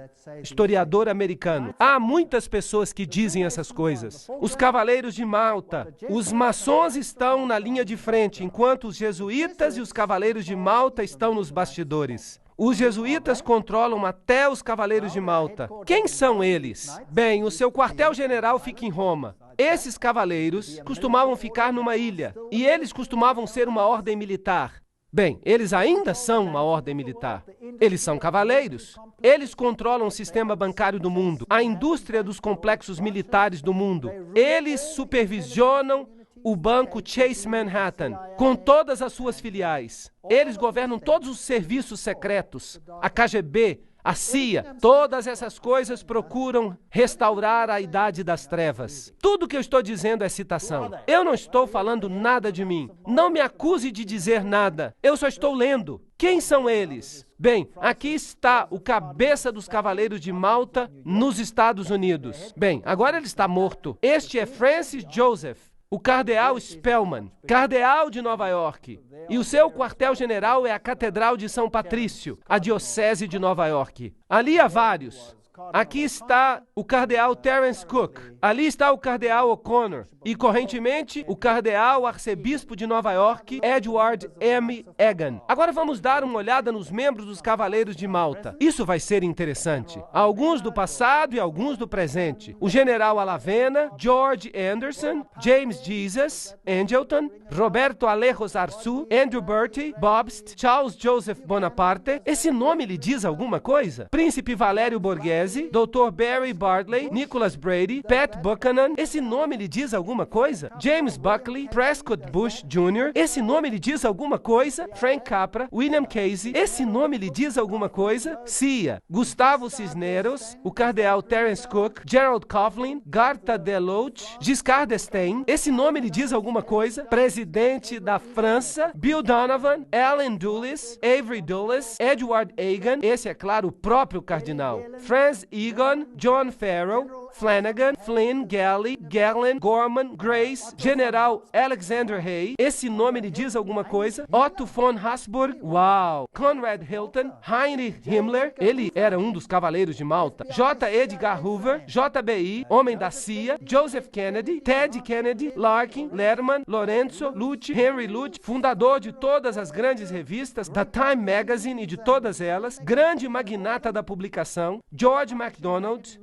historiador americano. Há muitas pessoas que dizem essas coisas. Os Cavaleiros de Malta, os maçons estão na linha de frente, enquanto os jesuítas e os Cavaleiros de Malta estão nos bastidores. Os jesuítas controlam até os Cavaleiros de Malta. Quem são eles? Bem, o seu quartel-general fica em Roma. Esses cavaleiros costumavam ficar numa ilha, e eles costumavam ser uma ordem militar. Bem, eles ainda são uma ordem militar. Eles são cavaleiros. Eles controlam o sistema bancário do mundo, a indústria dos complexos militares do mundo. Eles supervisionam o banco Chase Manhattan, com todas as suas filiais. Eles governam todos os serviços secretos, a KGB, a CIA, todas essas coisas procuram restaurar a idade das trevas. Tudo que eu estou dizendo é citação. Eu não estou falando nada de mim. Não me acuse de dizer nada. Eu só estou lendo. Quem são eles? Bem, aqui está o cabeça dos Cavaleiros de Malta nos Estados Unidos. Bem, agora ele está morto. Este é Francis Joseph, o cardeal Spellman, cardeal de Nova York. E o seu quartel-general é a Catedral de São Patrício, a Diocese de Nova York. Ali há vários. Aqui está o cardeal Terence Cook. Ali está o cardeal O'Connor. E, correntemente, o cardeal arcebispo de Nova York, Edward M. Egan. Agora vamos dar uma olhada nos membros dos Cavaleiros de Malta. Isso vai ser interessante. Alguns do passado e alguns do presente. O general Alavena, George Anderson, James Jesus, Angleton, Roberto Alejos Arçu, Andrew Bertie, Bobst, Charles Joseph Bonaparte. Esse nome lhe diz alguma coisa? Príncipe Valério Borghese, Borghese, Dr. Barry Bartley, Nicholas Brady, Pat Buchanan. Esse nome lhe diz alguma coisa? James Buckley, Prescott Bush Jr. Esse nome lhe diz alguma coisa? Frank Capra, William Casey. Esse nome lhe diz alguma coisa? Cia, Gustavo Cisneros, o cardeal Terence Cook, Gerald Coughlin, Garta Deloach, Giscard d'Estaing. Esse nome lhe diz alguma coisa? Presidente da França, Bill Donovan, Alan Dulles, Avery Dulles, Edward Agan. Esse é claro, o próprio cardinal. Franz Egon, John Farrell, Flanagan, Flynn, Galley, Gallen, Gorman, Grace, General Alexander Hay. Esse nome lhe diz alguma coisa? Otto von Habsburg, uau! Conrad Hilton, Heinrich Himmler, ele era um dos cavaleiros de Malta. J. Edgar Hoover, JBI, homem da CIA, Joseph Kennedy, Ted Kennedy, Larkin, Lerman, Lorenzo, Lute, Henry Lute, fundador de todas as grandes revistas, da Time Magazine e de todas elas, grande magnata da publicação, George MacDonald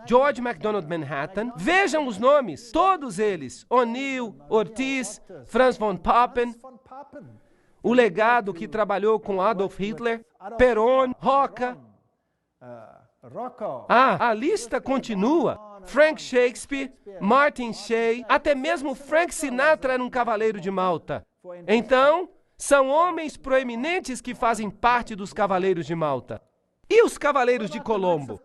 Manhattan. Vejam os nomes, todos eles, O'Neill, Ortiz, Franz von Papen, o legado que trabalhou com Adolf Hitler, Perón, Roca. A lista continua. Frank Shakespeare, Martin Shea, até mesmo Frank Sinatra era um cavaleiro de Malta. Então, são homens proeminentes que fazem parte dos cavaleiros de Malta. E os cavaleiros de Colombo?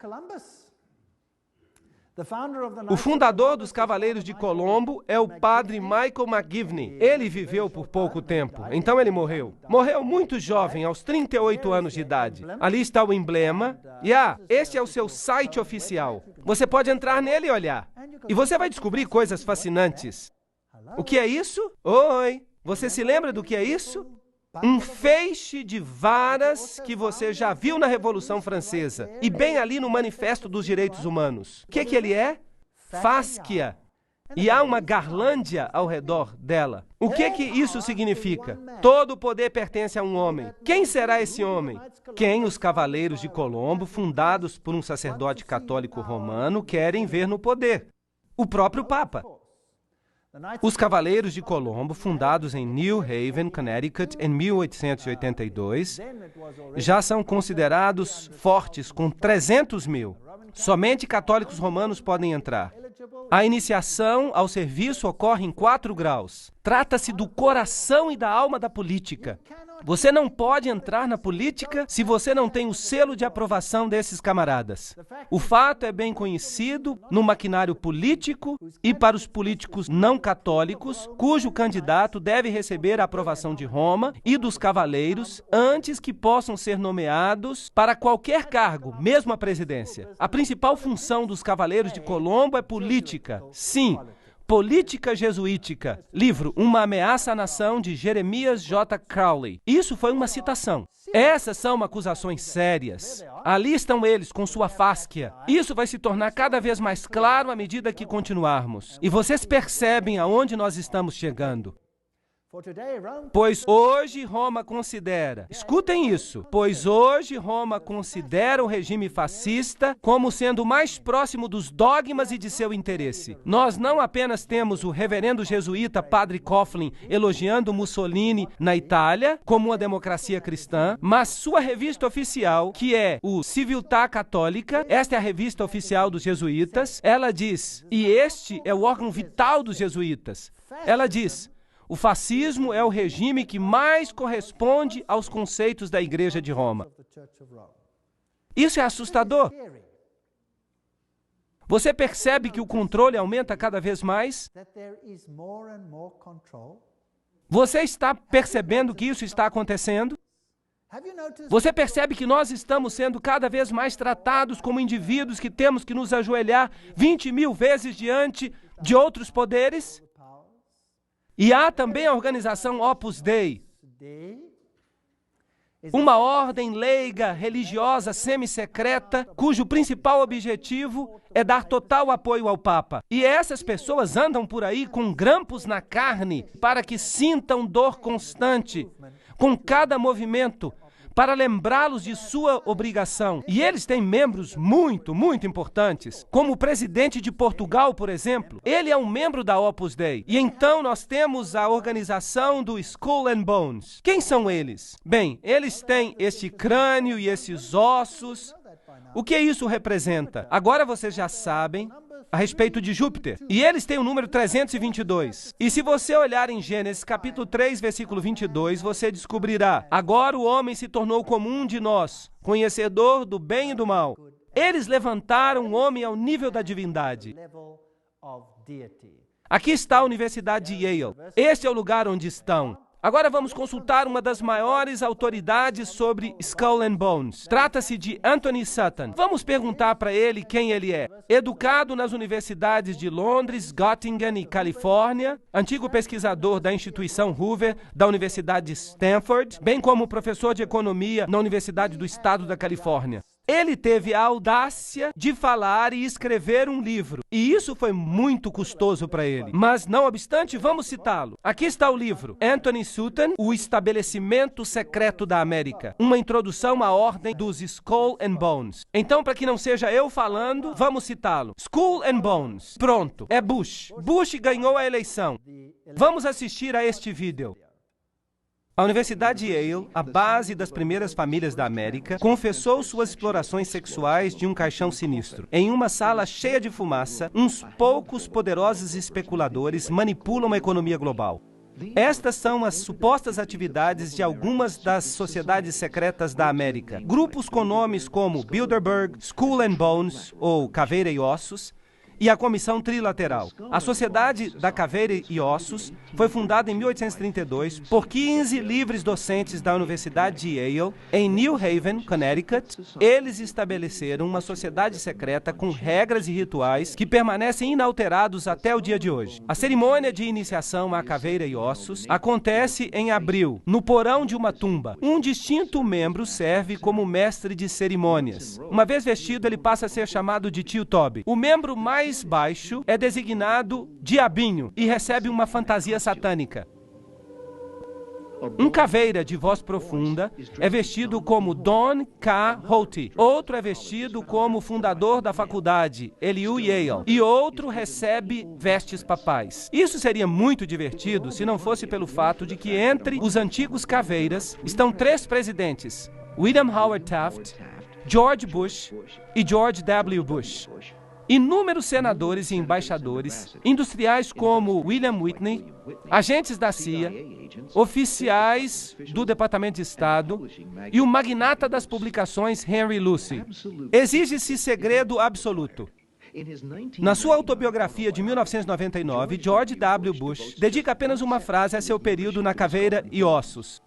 O fundador dos Cavaleiros de Colombo é o padre Michael McGivney. Ele viveu por pouco tempo, então ele morreu. Morreu muito jovem, aos 38 anos de idade. Ali está o emblema. E este é o seu site oficial. Você pode entrar nele e olhar. E você vai descobrir coisas fascinantes. O que é isso? Oi! Você se lembra do que é isso? Um feixe de varas que você já viu na Revolução Francesa e bem ali no Manifesto dos Direitos Humanos. O que ele é? Fásquia. E há uma garlândia ao redor dela. O que isso significa? Todo o poder pertence a um homem. Quem será esse homem? Quem os Cavaleiros de Colombo, fundados por um sacerdote católico romano, querem ver no poder? O próprio Papa. Os Cavaleiros de Colombo, fundados em New Haven, Connecticut, em 1882, já são considerados fortes, com 300 mil. Somente católicos romanos podem entrar. A iniciação ao serviço ocorre em 4 graus. Trata-se do coração e da alma da política. Você não pode entrar na política se você não tem o selo de aprovação desses camaradas. O fato é bem conhecido no maquinário político e para os políticos não católicos, cujo candidato deve receber a aprovação de Roma e dos cavaleiros antes que possam ser nomeados para qualquer cargo, mesmo a presidência. A principal função dos Cavaleiros de Colombo é política. Sim. Política Jesuítica, livro Uma Ameaça à Nação, de Jeremias J. Crowley. Isso foi uma citação. Essas são acusações sérias. Ali estão eles com sua fásquia. Isso vai se tornar cada vez mais claro à medida que continuarmos. E vocês percebem aonde nós estamos chegando. Pois hoje Roma considera, escutem isso, pois hoje Roma considera o regime fascista como sendo mais próximo dos dogmas e de seu interesse. Nós não apenas temos o reverendo jesuíta Padre Coughlin elogiando Mussolini na Itália como uma democracia cristã, mas sua revista oficial, que é o Civiltà Católica, esta é a revista oficial dos jesuítas, ela diz, e este é o órgão vital dos jesuítas, ela diz: o fascismo é o regime que mais corresponde aos conceitos da Igreja de Roma. Isso é assustador. Você percebe que o controle aumenta cada vez mais? Você está percebendo que isso está acontecendo? Você percebe que nós estamos sendo cada vez mais tratados como indivíduos que temos que nos ajoelhar 20 mil vezes diante de outros poderes? E há também a organização Opus Dei, uma ordem leiga, religiosa, semi-secreta, cujo principal objetivo é dar total apoio ao Papa. E essas pessoas andam por aí com grampos na carne para que sintam dor constante com cada movimento, para lembrá-los de sua obrigação. E eles têm membros muito, muito importantes, como o presidente de Portugal, por exemplo. Ele é um membro da Opus Dei. E então nós temos a organização do Skull and Bones. Quem são eles? Bem, eles têm este crânio e esses ossos. O que isso representa? Agora vocês já sabem a respeito de Júpiter. E eles têm o número 322. E se você olhar em Gênesis capítulo 3, versículo 22, você descobrirá: agora o homem se tornou como um de nós, conhecedor do bem e do mal. Eles levantaram o homem ao nível da divindade. Aqui está a Universidade de Yale. Este é o lugar onde estão. Agora vamos consultar uma das maiores autoridades sobre Skull and Bones. Trata-se de Anthony Sutton. Vamos perguntar para ele quem ele é. Educado nas universidades de Londres, Göttingen e Califórnia, antigo pesquisador da instituição Hoover, da Universidade de Stanford, bem como professor de economia na Universidade do Estado da Califórnia. Ele teve a audácia de falar e escrever um livro, e isso foi muito custoso para ele. Mas, não obstante, vamos citá-lo. Aqui está o livro, Anthony Sutton, O Estabelecimento Secreto da América, uma introdução à ordem dos Skull and Bones. Então, para que não seja eu falando, vamos citá-lo. Skull and Bones. Pronto, é Bush. Bush ganhou a eleição. Vamos assistir a este vídeo. A Universidade Yale, a base das primeiras famílias da América, confessou suas explorações sexuais de um caixão sinistro. Em uma sala cheia de fumaça, uns poucos poderosos especuladores manipulam a economia global. Estas são as supostas atividades de algumas das sociedades secretas da América. Grupos com nomes como Bilderberg, Skull and Bones, ou Caveira e Ossos, e a Comissão Trilateral. A Sociedade da Caveira e Ossos foi fundada em 1832 por 15 livres docentes da Universidade de Yale, em New Haven, Connecticut. Eles estabeleceram uma sociedade secreta com regras e rituais que permanecem inalterados até o dia de hoje. A cerimônia de iniciação à Caveira e Ossos acontece em abril, no porão de uma tumba. Um distinto membro serve como mestre de cerimônias. Uma vez vestido, ele passa a ser chamado de Tio Toby. O membro mais baixo é designado Diabinho e recebe uma fantasia satânica. Um caveira de voz profunda é vestido como Don K. Holte. Outro é vestido como fundador da faculdade, Elihu Yale. E outro recebe vestes papais. Isso seria muito divertido se não fosse pelo fato de que entre os antigos caveiras estão 3 presidentes: William Howard Taft, George Bush e George W. Bush. Inúmeros senadores e embaixadores, industriais como William Whitney, agentes da CIA, oficiais do Departamento de Estado e o magnata das publicações Henry Lucy. Exige-se segredo absoluto. Na sua autobiografia de 1999, George W. Bush dedica apenas uma frase a seu período na Caveira e Ossos.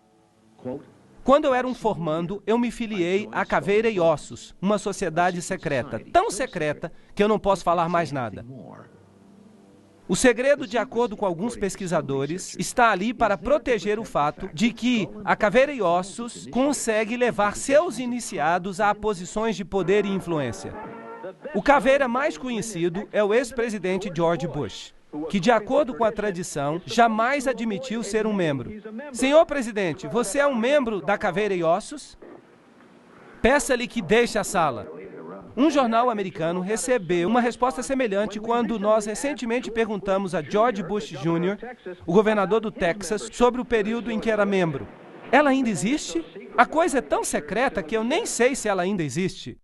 Quando eu era um formando, eu me filiei à Caveira e Ossos, uma sociedade secreta, tão secreta que eu não posso falar mais nada. O segredo, de acordo com alguns pesquisadores, está ali para proteger o fato de que a Caveira e Ossos consegue levar seus iniciados a posições de poder e influência. O caveira mais conhecido é o ex-presidente George Bush, que, de acordo com a tradição, jamais admitiu ser um membro. Senhor presidente, você é um membro da Caveira e Ossos? Peça-lhe que deixe a sala. Um jornal americano recebeu uma resposta semelhante quando nós recentemente perguntamos a George Bush Jr., o governador do Texas, sobre o período em que era membro. Ela ainda existe? A coisa é tão secreta que eu nem sei se ela ainda existe.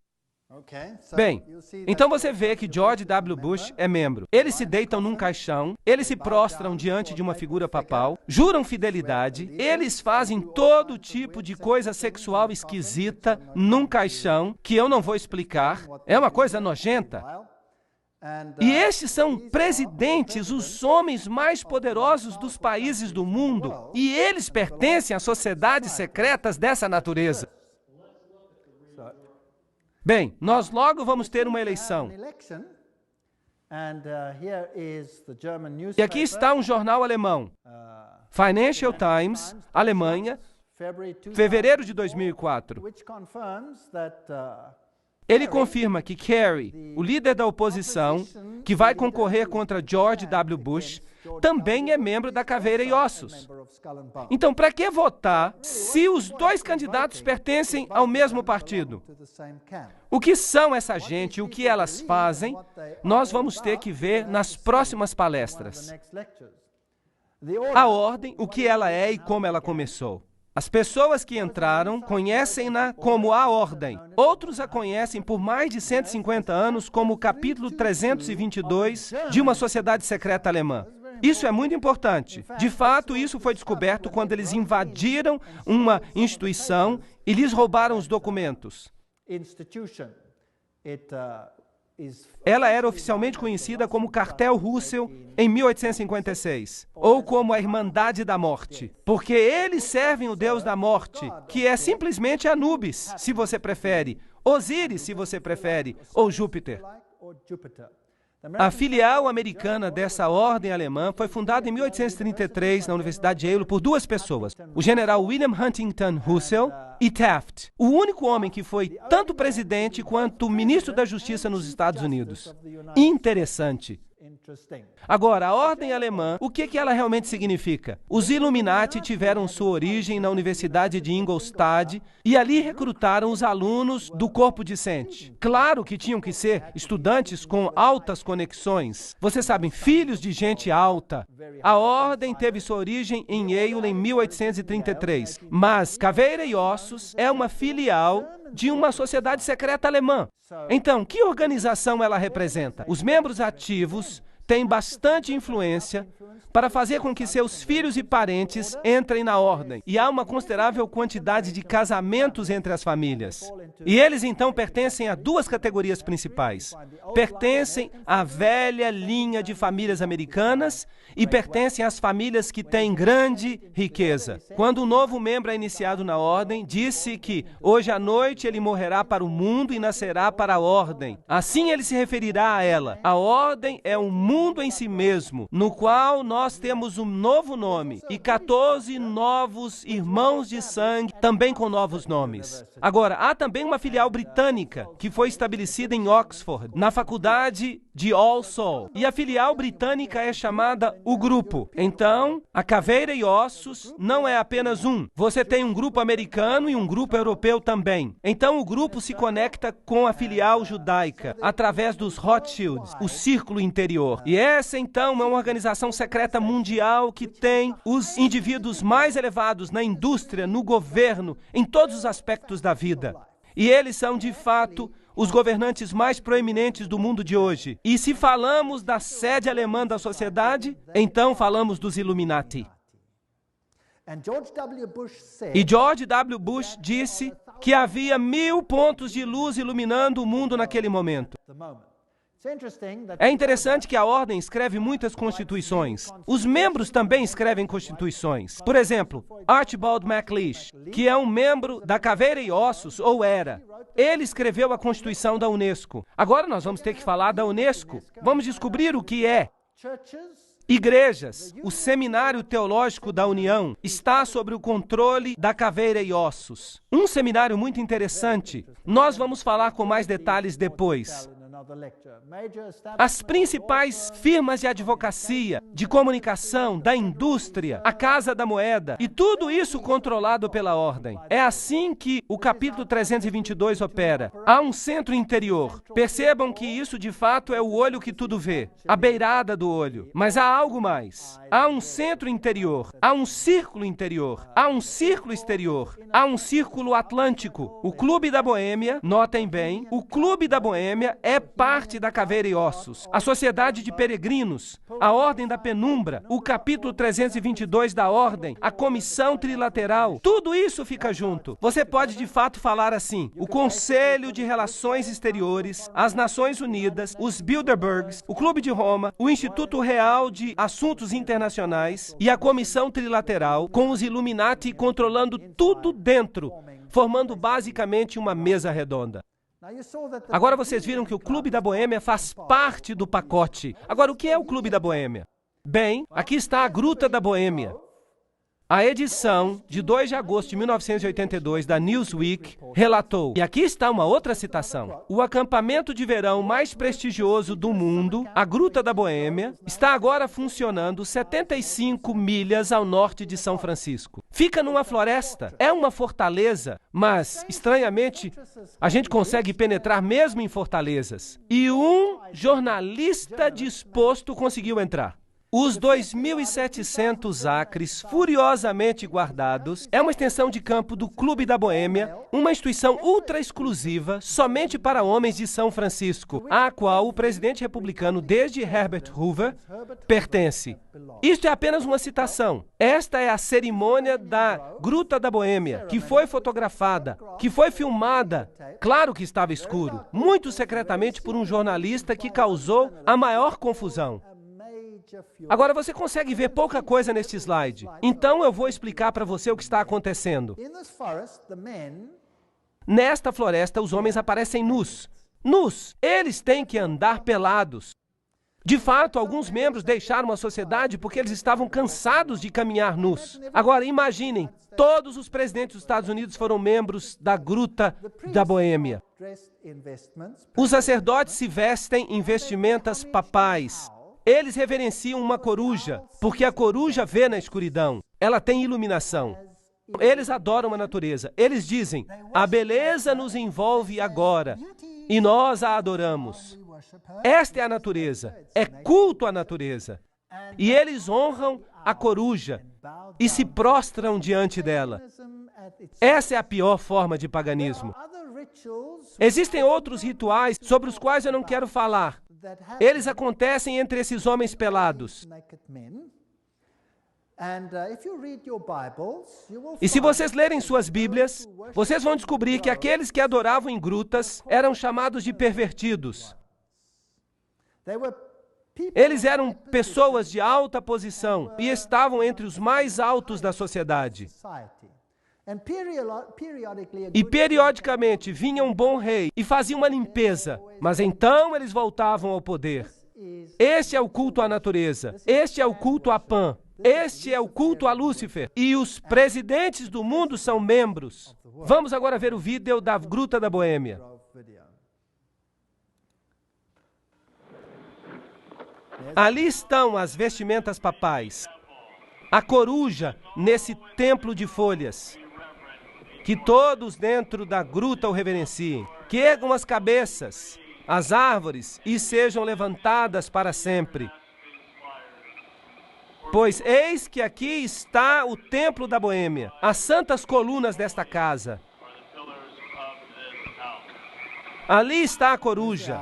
Bem, então você vê que George W. Bush é membro. Eles se deitam num caixão, eles se prostram diante de uma figura papal, juram fidelidade, eles fazem todo tipo de coisa sexual esquisita num caixão, que eu não vou explicar, é uma coisa nojenta. E estes são presidentes, os homens mais poderosos dos países do mundo, e eles pertencem a sociedades secretas dessa natureza. Bem, nós logo vamos ter uma eleição. E aqui está um jornal alemão, Financial Times, Alemanha, fevereiro de 2004. Ele confirma que Kerry, o líder da oposição, que vai concorrer contra George W. Bush, também é membro da Caveira e Ossos. Então, para que votar se os 2 candidatos pertencem ao mesmo partido? O que são essa gente e o que elas fazem, nós vamos ter que ver nas próximas palestras. A ordem, o que ela é e como ela começou. As pessoas que entraram conhecem-na como a Ordem. Outros a conhecem por mais de 150 anos como o capítulo 322 de uma sociedade secreta alemã. Isso é muito importante. De fato, isso foi descoberto quando eles invadiram uma instituição e lhes roubaram os documentos. Ela era oficialmente conhecida como Cartel Russell em 1856, ou como a Irmandade da Morte, porque eles servem o Deus da Morte, que é simplesmente Anubis, se você prefere, Osíris, se você prefere, ou Júpiter. A filial americana dessa ordem alemã foi fundada em 1833 na Universidade de Yale por duas pessoas, o general William Huntington Russell e Taft, o único homem que foi tanto presidente quanto ministro da Justiça nos Estados Unidos. Interessante. Agora, a ordem alemã, o que ela realmente significa? Os Illuminati tiveram sua origem na Universidade de Ingolstadt e ali recrutaram os alunos do corpo discente. Claro que tinham que ser estudantes com altas conexões. Vocês sabem, filhos de gente alta. A ordem teve sua origem em Yale em 1833, mas Caveira e Ossos é uma filial de uma sociedade secreta alemã. Então, que organização ela representa? Os membros ativos têm bastante influência para fazer com que seus filhos e parentes entrem na ordem. E há uma considerável quantidade de casamentos entre as famílias. E eles, então, pertencem a duas categorias principais. Pertencem à velha linha de famílias americanas e pertencem às famílias que têm grande riqueza. Quando um novo membro é iniciado na ordem, disse que hoje à noite ele morrerá para o mundo e nascerá para a ordem. Assim ele se referirá a ela. A ordem é um mundo em si mesmo, no qual nós temos um novo nome e 14 novos irmãos de sangue, também com novos nomes. Agora, há também uma filial britânica que foi estabelecida em Oxford, na faculdade de All Souls. E a filial britânica é chamada o Grupo. Então, a Caveira e Ossos não é apenas um. Você tem um grupo americano e um grupo europeu também. Então, o grupo se conecta com a filial judaica, através dos Rothschilds, o círculo interior. E essa, então, é uma organização secreta mundial que tem os indivíduos mais elevados na indústria, no governo, em todos os aspectos da vida. E eles são, de fato, os governantes mais proeminentes do mundo de hoje. E se falamos da sede alemã da sociedade, então falamos dos Illuminati. E George W. Bush disse que havia 1000 pontos de luz iluminando o mundo naquele momento. É interessante que a ordem escreve muitas constituições. Os membros também escrevem constituições. Por exemplo, Archibald MacLeish, que é um membro da Caveira e Ossos, ou era. Ele escreveu a Constituição da Unesco. Agora nós vamos ter que falar da Unesco. Vamos descobrir o que é. Igrejas, o Seminário Teológico da União está sob o controle da Caveira e Ossos. Um seminário muito interessante. Nós vamos falar com mais detalhes depois. As principais firmas de advocacia, de comunicação, da indústria, a Casa da Moeda, e tudo isso controlado pela ordem. É assim que o capítulo 322 opera. Há um centro interior. Percebam que isso de fato é o olho que tudo vê, a beirada do olho. Mas há algo mais. Há um centro interior, há um círculo interior, há um círculo exterior, há um círculo atlântico. O Clube da Boêmia, notem bem, o Clube da Boêmia é parte da Caveira e Ossos, a Sociedade de Peregrinos, a Ordem da Penumbra, o capítulo 322 da Ordem, a Comissão Trilateral, tudo isso fica junto. Você pode de fato falar assim, o Conselho de Relações Exteriores, as Nações Unidas, os Bilderbergs, o Clube de Roma, o Instituto Real de Assuntos Internacionais e a Comissão Trilateral, com os Illuminati controlando tudo dentro, formando basicamente uma mesa redonda. Agora vocês viram que o Clube da Boêmia faz parte do pacote. Agora, o que é o Clube da Boêmia? Bem, aqui está a Gruta da Boêmia. A edição de 2 de agosto de 1982 da Newsweek relatou, e aqui está uma outra citação, o acampamento de verão mais prestigioso do mundo, a Gruta da Boêmia, está agora funcionando 75 milhas ao norte de São Francisco. Fica numa floresta, é uma fortaleza, mas, estranhamente, a gente consegue penetrar mesmo em fortalezas. E um jornalista disposto conseguiu entrar. Os 2.700 acres furiosamente guardados é uma extensão de campo do Clube da Boêmia, uma instituição ultra-exclusiva somente para homens de São Francisco, à qual o presidente republicano, desde Herbert Hoover, pertence. Isto é apenas uma citação. Esta é a cerimônia da Gruta da Boêmia, que foi fotografada, que foi filmada. Claro que estava escuro, muito secretamente por um jornalista que causou a maior confusão. Agora, você consegue ver pouca coisa neste slide. Então, eu vou explicar para você o que está acontecendo. Nesta floresta, os homens aparecem nus. Nus! Eles têm que andar pelados. De fato, alguns membros deixaram a sociedade porque eles estavam cansados de caminhar nus. Agora, imaginem, todos os presidentes dos Estados Unidos foram membros da Gruta da Boêmia. Os sacerdotes se vestem em vestimentas papais. Eles reverenciam uma coruja, porque a coruja vê na escuridão. Ela tem iluminação. Eles adoram a natureza. Eles dizem, a beleza nos envolve agora, e nós a adoramos. Esta é a natureza. É culto à natureza. E eles honram a coruja e se prostram diante dela. Essa é a pior forma de paganismo. Existem outros rituais sobre os quais eu não quero falar. Eles acontecem entre esses homens pelados. E se vocês lerem suas Bíblias, vocês vão descobrir que aqueles que adoravam em grutas eram chamados de pervertidos. Eles eram pessoas de alta posição e estavam entre os mais altos da sociedade. E periodicamente vinha um bom rei e fazia uma limpeza, mas então eles voltavam ao poder. Este é o culto à natureza, este é o culto a Pan, este é o culto a Lúcifer. E os presidentes do mundo são membros. Vamos agora ver o vídeo da Gruta da Boêmia. Ali estão as vestimentas papais. A coruja nesse templo de folhas. Que todos dentro da gruta o reverenciem. Que ergam as cabeças, as árvores, e sejam levantadas para sempre. Pois eis que aqui está o templo da Boêmia, as santas colunas desta casa. Ali está a coruja.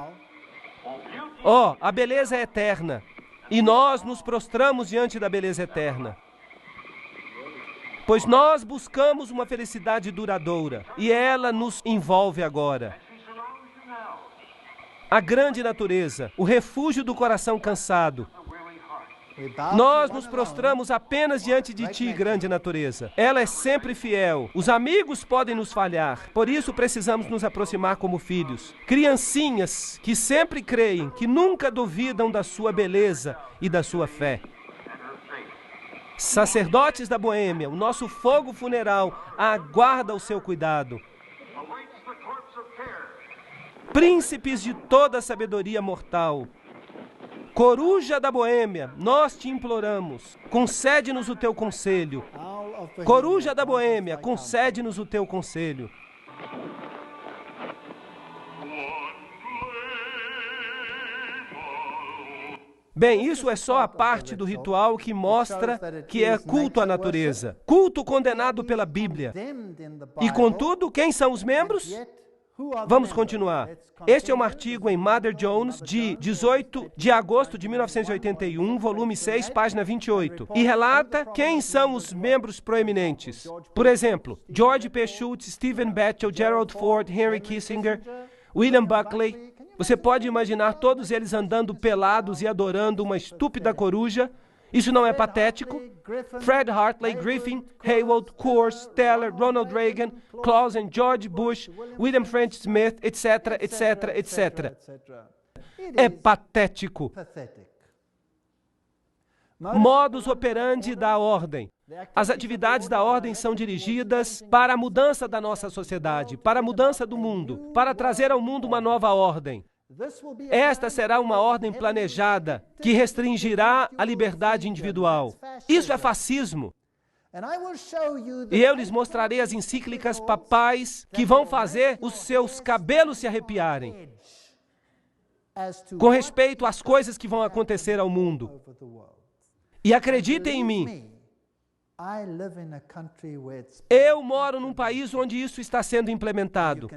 Oh, a beleza é eterna. E nós nos prostramos diante da beleza eterna. Pois nós buscamos uma felicidade duradoura, e ela nos envolve agora. A grande natureza, o refúgio do coração cansado. Nós nos prostramos apenas diante de ti, grande natureza. Ela é sempre fiel. Os amigos podem nos falhar, por isso precisamos nos aproximar como filhos. Criancinhas que sempre creem, que nunca duvidam da sua beleza e da sua fé. Sacerdotes da Boêmia, o nosso fogo funeral aguarda o seu cuidado. Príncipes de toda a sabedoria mortal, coruja da Boêmia, nós te imploramos, concede-nos o teu conselho. Coruja da Boêmia, concede-nos o teu conselho. Bem, isso é só a parte do ritual que mostra que é culto à natureza. Culto condenado pela Bíblia. E contudo, quem são os membros? Vamos continuar. Este é um artigo em Mother Jones, de 18 de agosto de 1981, volume 6, página 28, e relata quem são os membros proeminentes. Por exemplo, George P. Schultz, Stephen Batchel, Gerald Ford, Henry Kissinger, William Buckley. Você pode imaginar todos eles andando pelados e adorando uma estúpida coruja? Isso não é patético? Fred Hartley, Griffin, Haywood, Coors, Teller, Ronald Reagan, Clausen, George Bush, William French Smith, etc., etc., etc. É patético. Modus operandi da ordem. As atividades da ordem são dirigidas para a mudança da nossa sociedade, para a mudança do mundo, para trazer ao mundo uma nova ordem. Esta será uma ordem planejada que restringirá a liberdade individual. Isso é fascismo. E eu lhes mostrarei as encíclicas papais que vão fazer os seus cabelos se arrepiarem com respeito às coisas que vão acontecer ao mundo. E acreditem em mim, eu moro num país onde isso está sendo implementado.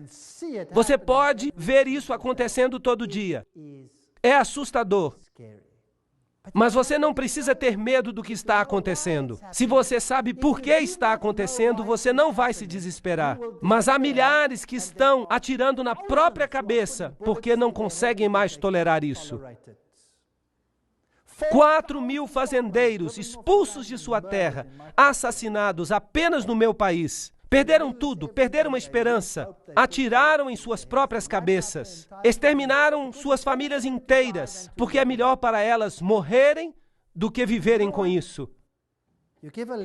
Você pode ver isso acontecendo todo dia. É assustador. Mas você não precisa ter medo do que está acontecendo. Se você sabe por que está acontecendo, você não vai se desesperar. Mas há milhares que estão atirando na própria cabeça porque não conseguem mais tolerar isso. 4.000 fazendeiros expulsos de sua terra, assassinados apenas no meu país. Perderam tudo, perderam a esperança, atiraram em suas próprias cabeças, exterminaram suas famílias inteiras, porque é melhor para elas morrerem do que viverem com isso.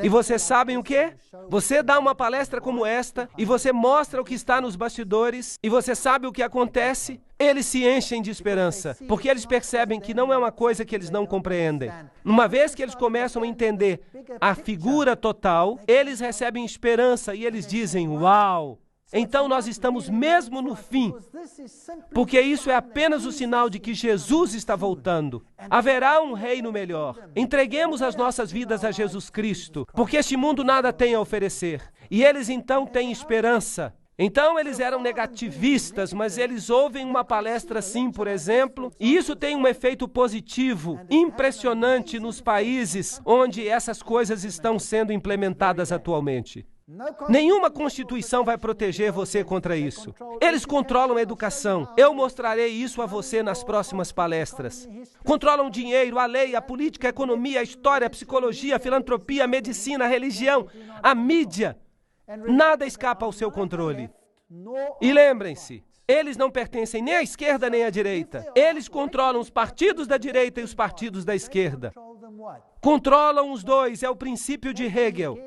E vocês sabem o quê? Você dá uma palestra como esta e você mostra o que está nos bastidores e você sabe o que acontece? Eles se enchem de esperança, porque eles percebem que não é uma coisa que eles não compreendem. Uma vez que eles começam a entender a figura total, eles recebem esperança e eles dizem, uau! Então nós estamos mesmo no fim, porque isso é apenas o sinal de que Jesus está voltando. Haverá um reino melhor. Entreguemos as nossas vidas a Jesus Cristo, porque este mundo nada tem a oferecer. E eles então têm esperança. Então eles eram negativistas, mas eles ouvem uma palestra assim, por exemplo, e isso tem um efeito positivo, impressionante nos países onde essas coisas estão sendo implementadas atualmente. Nenhuma constituição vai proteger você contra isso. Eles controlam a educação. Eu mostrarei isso a você nas próximas palestras. Controlam o dinheiro, a lei, a política, a economia, a história, a psicologia, a filantropia, a medicina, a religião, a mídia. Nada escapa ao seu controle. E lembrem-se, eles não pertencem nem à esquerda nem à direita. Eles controlam os partidos da direita e os partidos da esquerda. Controlam os dois, é o princípio de Hegel.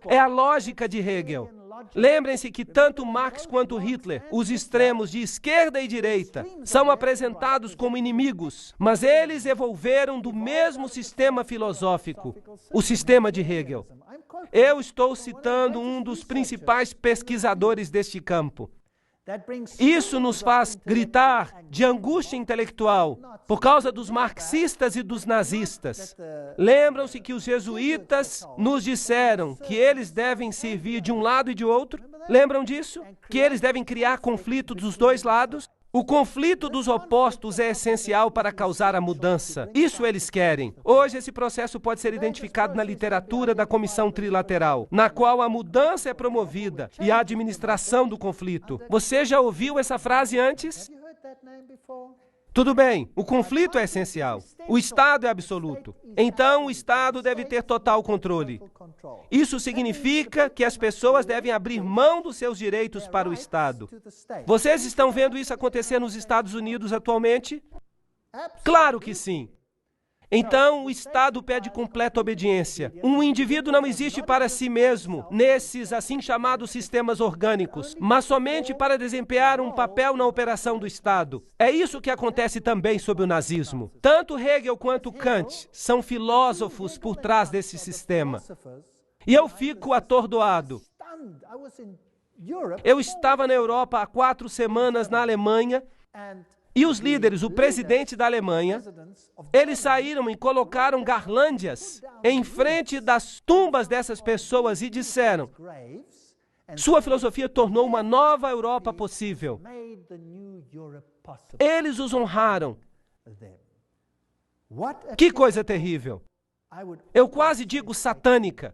É a lógica de Hegel. Lembrem-se que tanto Marx quanto Hitler, os extremos de esquerda e direita, são apresentados como inimigos, mas eles evolveram do mesmo sistema filosófico, o sistema de Hegel. Eu estou citando um dos principais pesquisadores deste campo. Isso nos faz gritar de angústia intelectual por causa dos marxistas e dos nazistas. Lembram-se que os jesuítas nos disseram que eles devem servir de um lado e de outro? Lembram disso? Que eles devem criar conflito dos dois lados? O conflito dos opostos é essencial para causar a mudança. Isso eles querem. Hoje, esse processo pode ser identificado na literatura da Comissão Trilateral, na qual a mudança é promovida e a administração do conflito. Você já ouviu essa frase antes? Tudo bem, o conflito é essencial. O Estado é absoluto. Então, o Estado deve ter total controle. Isso significa que as pessoas devem abrir mão dos seus direitos para o Estado. Vocês estão vendo isso acontecer nos Estados Unidos atualmente? Claro que sim. Então, o Estado pede completa obediência. Um indivíduo não existe para si mesmo, nesses assim chamados sistemas orgânicos, mas somente para desempenhar um papel na operação do Estado. É isso que acontece também sob o nazismo. Tanto Hegel quanto Kant são filósofos por trás desse sistema. E eu fico atordoado. Eu estava na Europa há 4 semanas, na Alemanha, e os líderes, o presidente da Alemanha, eles saíram e colocaram garlândias em frente das tumbas dessas pessoas e disseram: sua filosofia tornou uma nova Europa possível. Eles os honraram. Que coisa terrível. Eu quase digo satânica.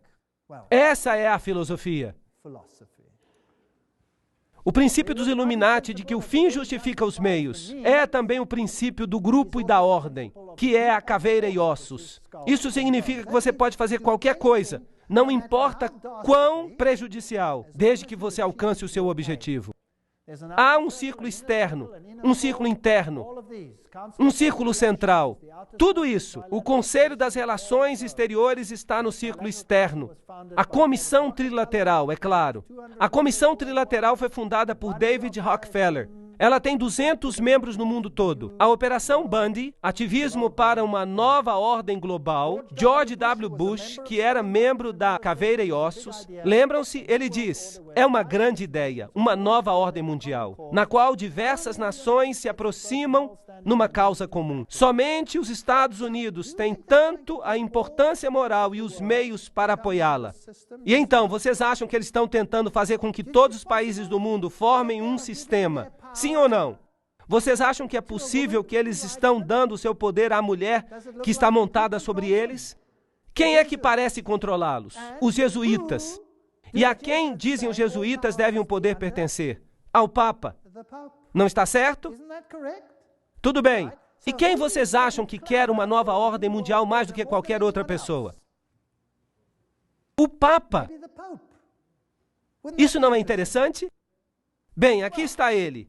Essa é a filosofia. O princípio dos Illuminati de que o fim justifica os meios é também o princípio do grupo e da ordem, que é a caveira e ossos. Isso significa que você pode fazer qualquer coisa, não importa quão prejudicial, desde que você alcance o seu objetivo. Há um círculo externo, um círculo interno, um círculo central. Tudo isso, o Conselho das Relações Exteriores está no círculo externo. A Comissão Trilateral, é claro. A Comissão Trilateral foi fundada por David Rockefeller. Ela tem 200 membros no mundo todo. A Operação Bundy, ativismo para uma nova ordem global. George W. Bush, que era membro da Caveira e Ossos, lembram-se? Ele diz, é uma grande ideia, uma nova ordem mundial, na qual diversas nações se aproximam numa causa comum. Somente os Estados Unidos têm tanto a importância moral e os meios para apoiá-la. E então, vocês acham que eles estão tentando fazer com que todos os países do mundo formem um sistema? Sim ou não? Vocês acham que é possível que eles estão dando o seu poder à mulher que está montada sobre eles? Quem é que parece controlá-los? Os jesuítas. E a quem dizem os jesuítas devem o poder pertencer? Ao Papa. Não está certo? Tudo bem. E quem vocês acham que quer uma nova ordem mundial mais do que qualquer outra pessoa? O Papa. Isso não é interessante? Bem, aqui está ele.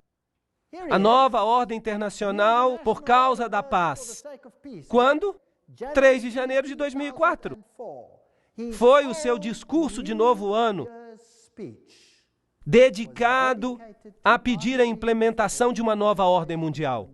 A nova ordem internacional por causa da paz. Quando? 3 de janeiro de 2004. Foi o seu discurso de novo ano, dedicado a pedir a implementação de uma nova ordem mundial.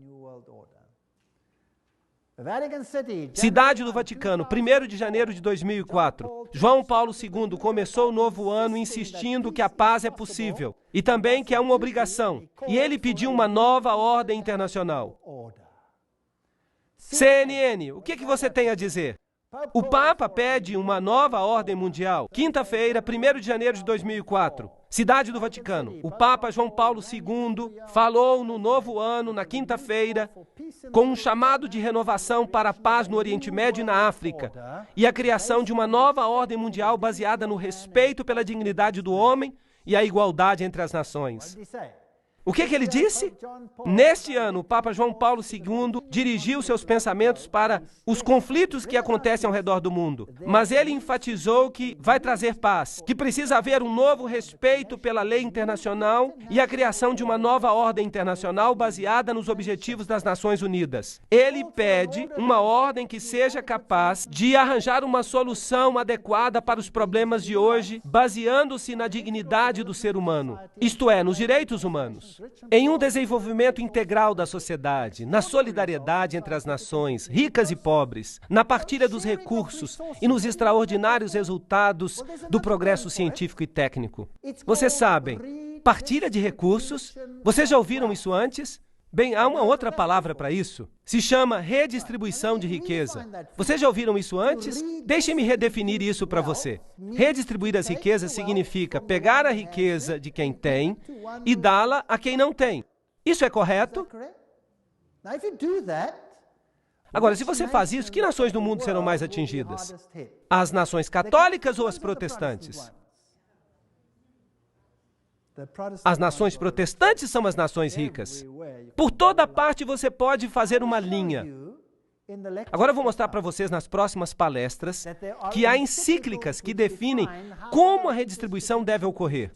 Cidade do Vaticano, 1º de janeiro de 2004. João Paulo II começou o novo ano insistindo que a paz é possível e também que é uma obrigação. E ele pediu uma nova ordem internacional. CNN, o que você tem a dizer? O Papa pede uma nova ordem mundial. Quinta-feira, 1º de janeiro de 2004. Cidade do Vaticano. O Papa João Paulo II falou no novo ano, na quinta-feira, com um chamado de renovação para a paz no Oriente Médio e na África, e a criação de uma nova ordem mundial baseada no respeito pela dignidade do homem e a igualdade entre as nações. O que ele disse? Neste ano, o Papa João Paulo II dirigiu seus pensamentos para os conflitos que acontecem ao redor do mundo. Mas ele enfatizou que vai trazer paz, que precisa haver um novo respeito pela lei internacional e a criação de uma nova ordem internacional baseada nos objetivos das Nações Unidas. Ele pede uma ordem que seja capaz de arranjar uma solução adequada para os problemas de hoje, baseando-se na dignidade do ser humano, isto é, nos direitos humanos. Em um desenvolvimento integral da sociedade, na solidariedade entre as nações, ricas e pobres, na partilha dos recursos e nos extraordinários resultados do progresso científico e técnico. Vocês sabem, partilha de recursos, vocês já ouviram isso antes? Bem, há uma outra palavra para isso. Se chama redistribuição de riqueza. Vocês já ouviram isso antes? Deixem-me redefinir isso para você. Redistribuir as riquezas significa pegar a riqueza de quem tem e dá-la a quem não tem. Isso é correto? Agora, se você faz isso, que nações do mundo serão mais atingidas? As nações católicas ou as protestantes? As nações protestantes são as nações ricas. Por toda parte você pode fazer uma linha. Agora eu vou mostrar para vocês nas próximas palestras que há encíclicas que definem como a redistribuição deve ocorrer.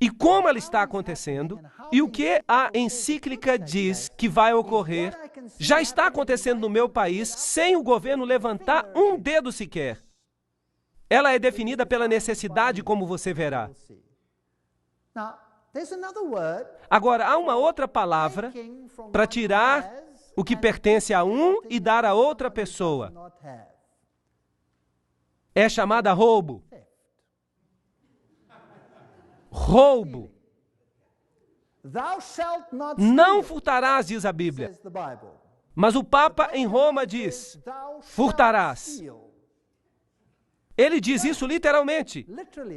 E como ela está acontecendo, e o que a encíclica diz que vai ocorrer, já está acontecendo no meu país sem o governo levantar um dedo sequer. Ela é definida pela necessidade, como você verá. Agora, há uma outra palavra para tirar o que pertence a um e dar a outra pessoa. É chamada roubo. Roubo. Não furtarás, diz a Bíblia. Mas o Papa em Roma diz, furtarás. Ele diz isso literalmente.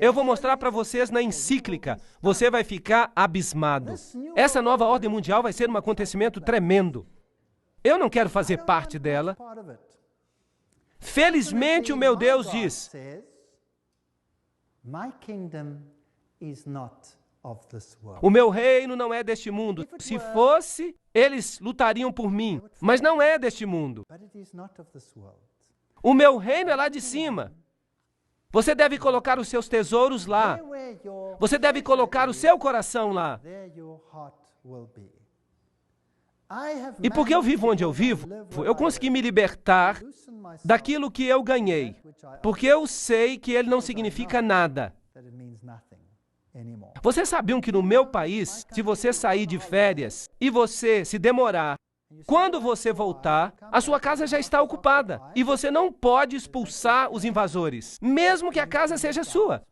Eu vou mostrar para vocês na encíclica. Você vai ficar abismado. Essa nova ordem mundial vai ser um acontecimento tremendo. Eu não quero fazer parte dela. Felizmente, o meu Deus diz, o meu reino não é deste mundo. Se fosse, eles lutariam por mim. Mas não é deste mundo. O meu reino é lá de cima. Você deve colocar os seus tesouros lá. Você deve colocar o seu coração lá. E porque eu vivo onde eu vivo, eu consegui me libertar daquilo que eu ganhei. Porque eu sei que ele não significa nada. Vocês sabiam que no meu país, se você sair de férias e você se demorar, quando você voltar, a sua casa já está ocupada e você não pode expulsar os invasores, mesmo que a casa seja sua.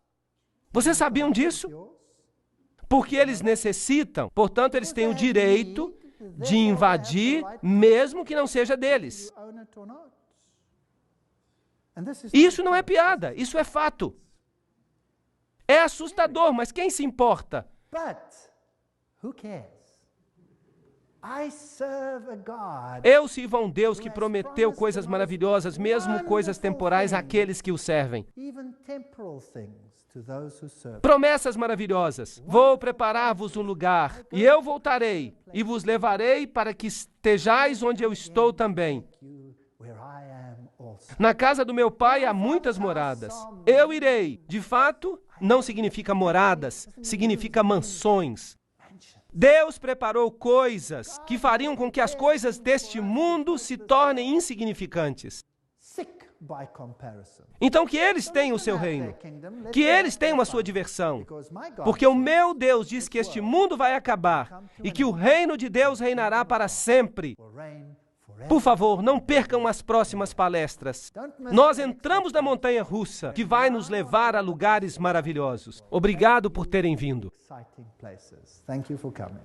Vocês sabiam disso? Porque eles necessitam, portanto, eles têm o direito de invadir, mesmo que não seja deles. E isso não é piada, isso é fato. É assustador, mas quem se importa? Eu sirvo a um Deus que prometeu coisas maravilhosas, mesmo coisas temporais, àqueles que o servem. Promessas maravilhosas. Vou preparar-vos um lugar, e eu voltarei, e vos levarei para que estejais onde eu estou também. Na casa do meu pai há muitas moradas. Eu irei. De fato, não significa moradas, significa mansões. Deus preparou coisas que fariam com que as coisas deste mundo se tornem insignificantes. Então, que eles tenham o seu reino, que eles tenham a sua diversão, porque o meu Deus diz que este mundo vai acabar e que o reino de Deus reinará para sempre. Por favor, não percam as próximas palestras. Nós entramos na montanha russa, que vai nos levar a lugares maravilhosos. Obrigado por terem vindo. Thank you for coming.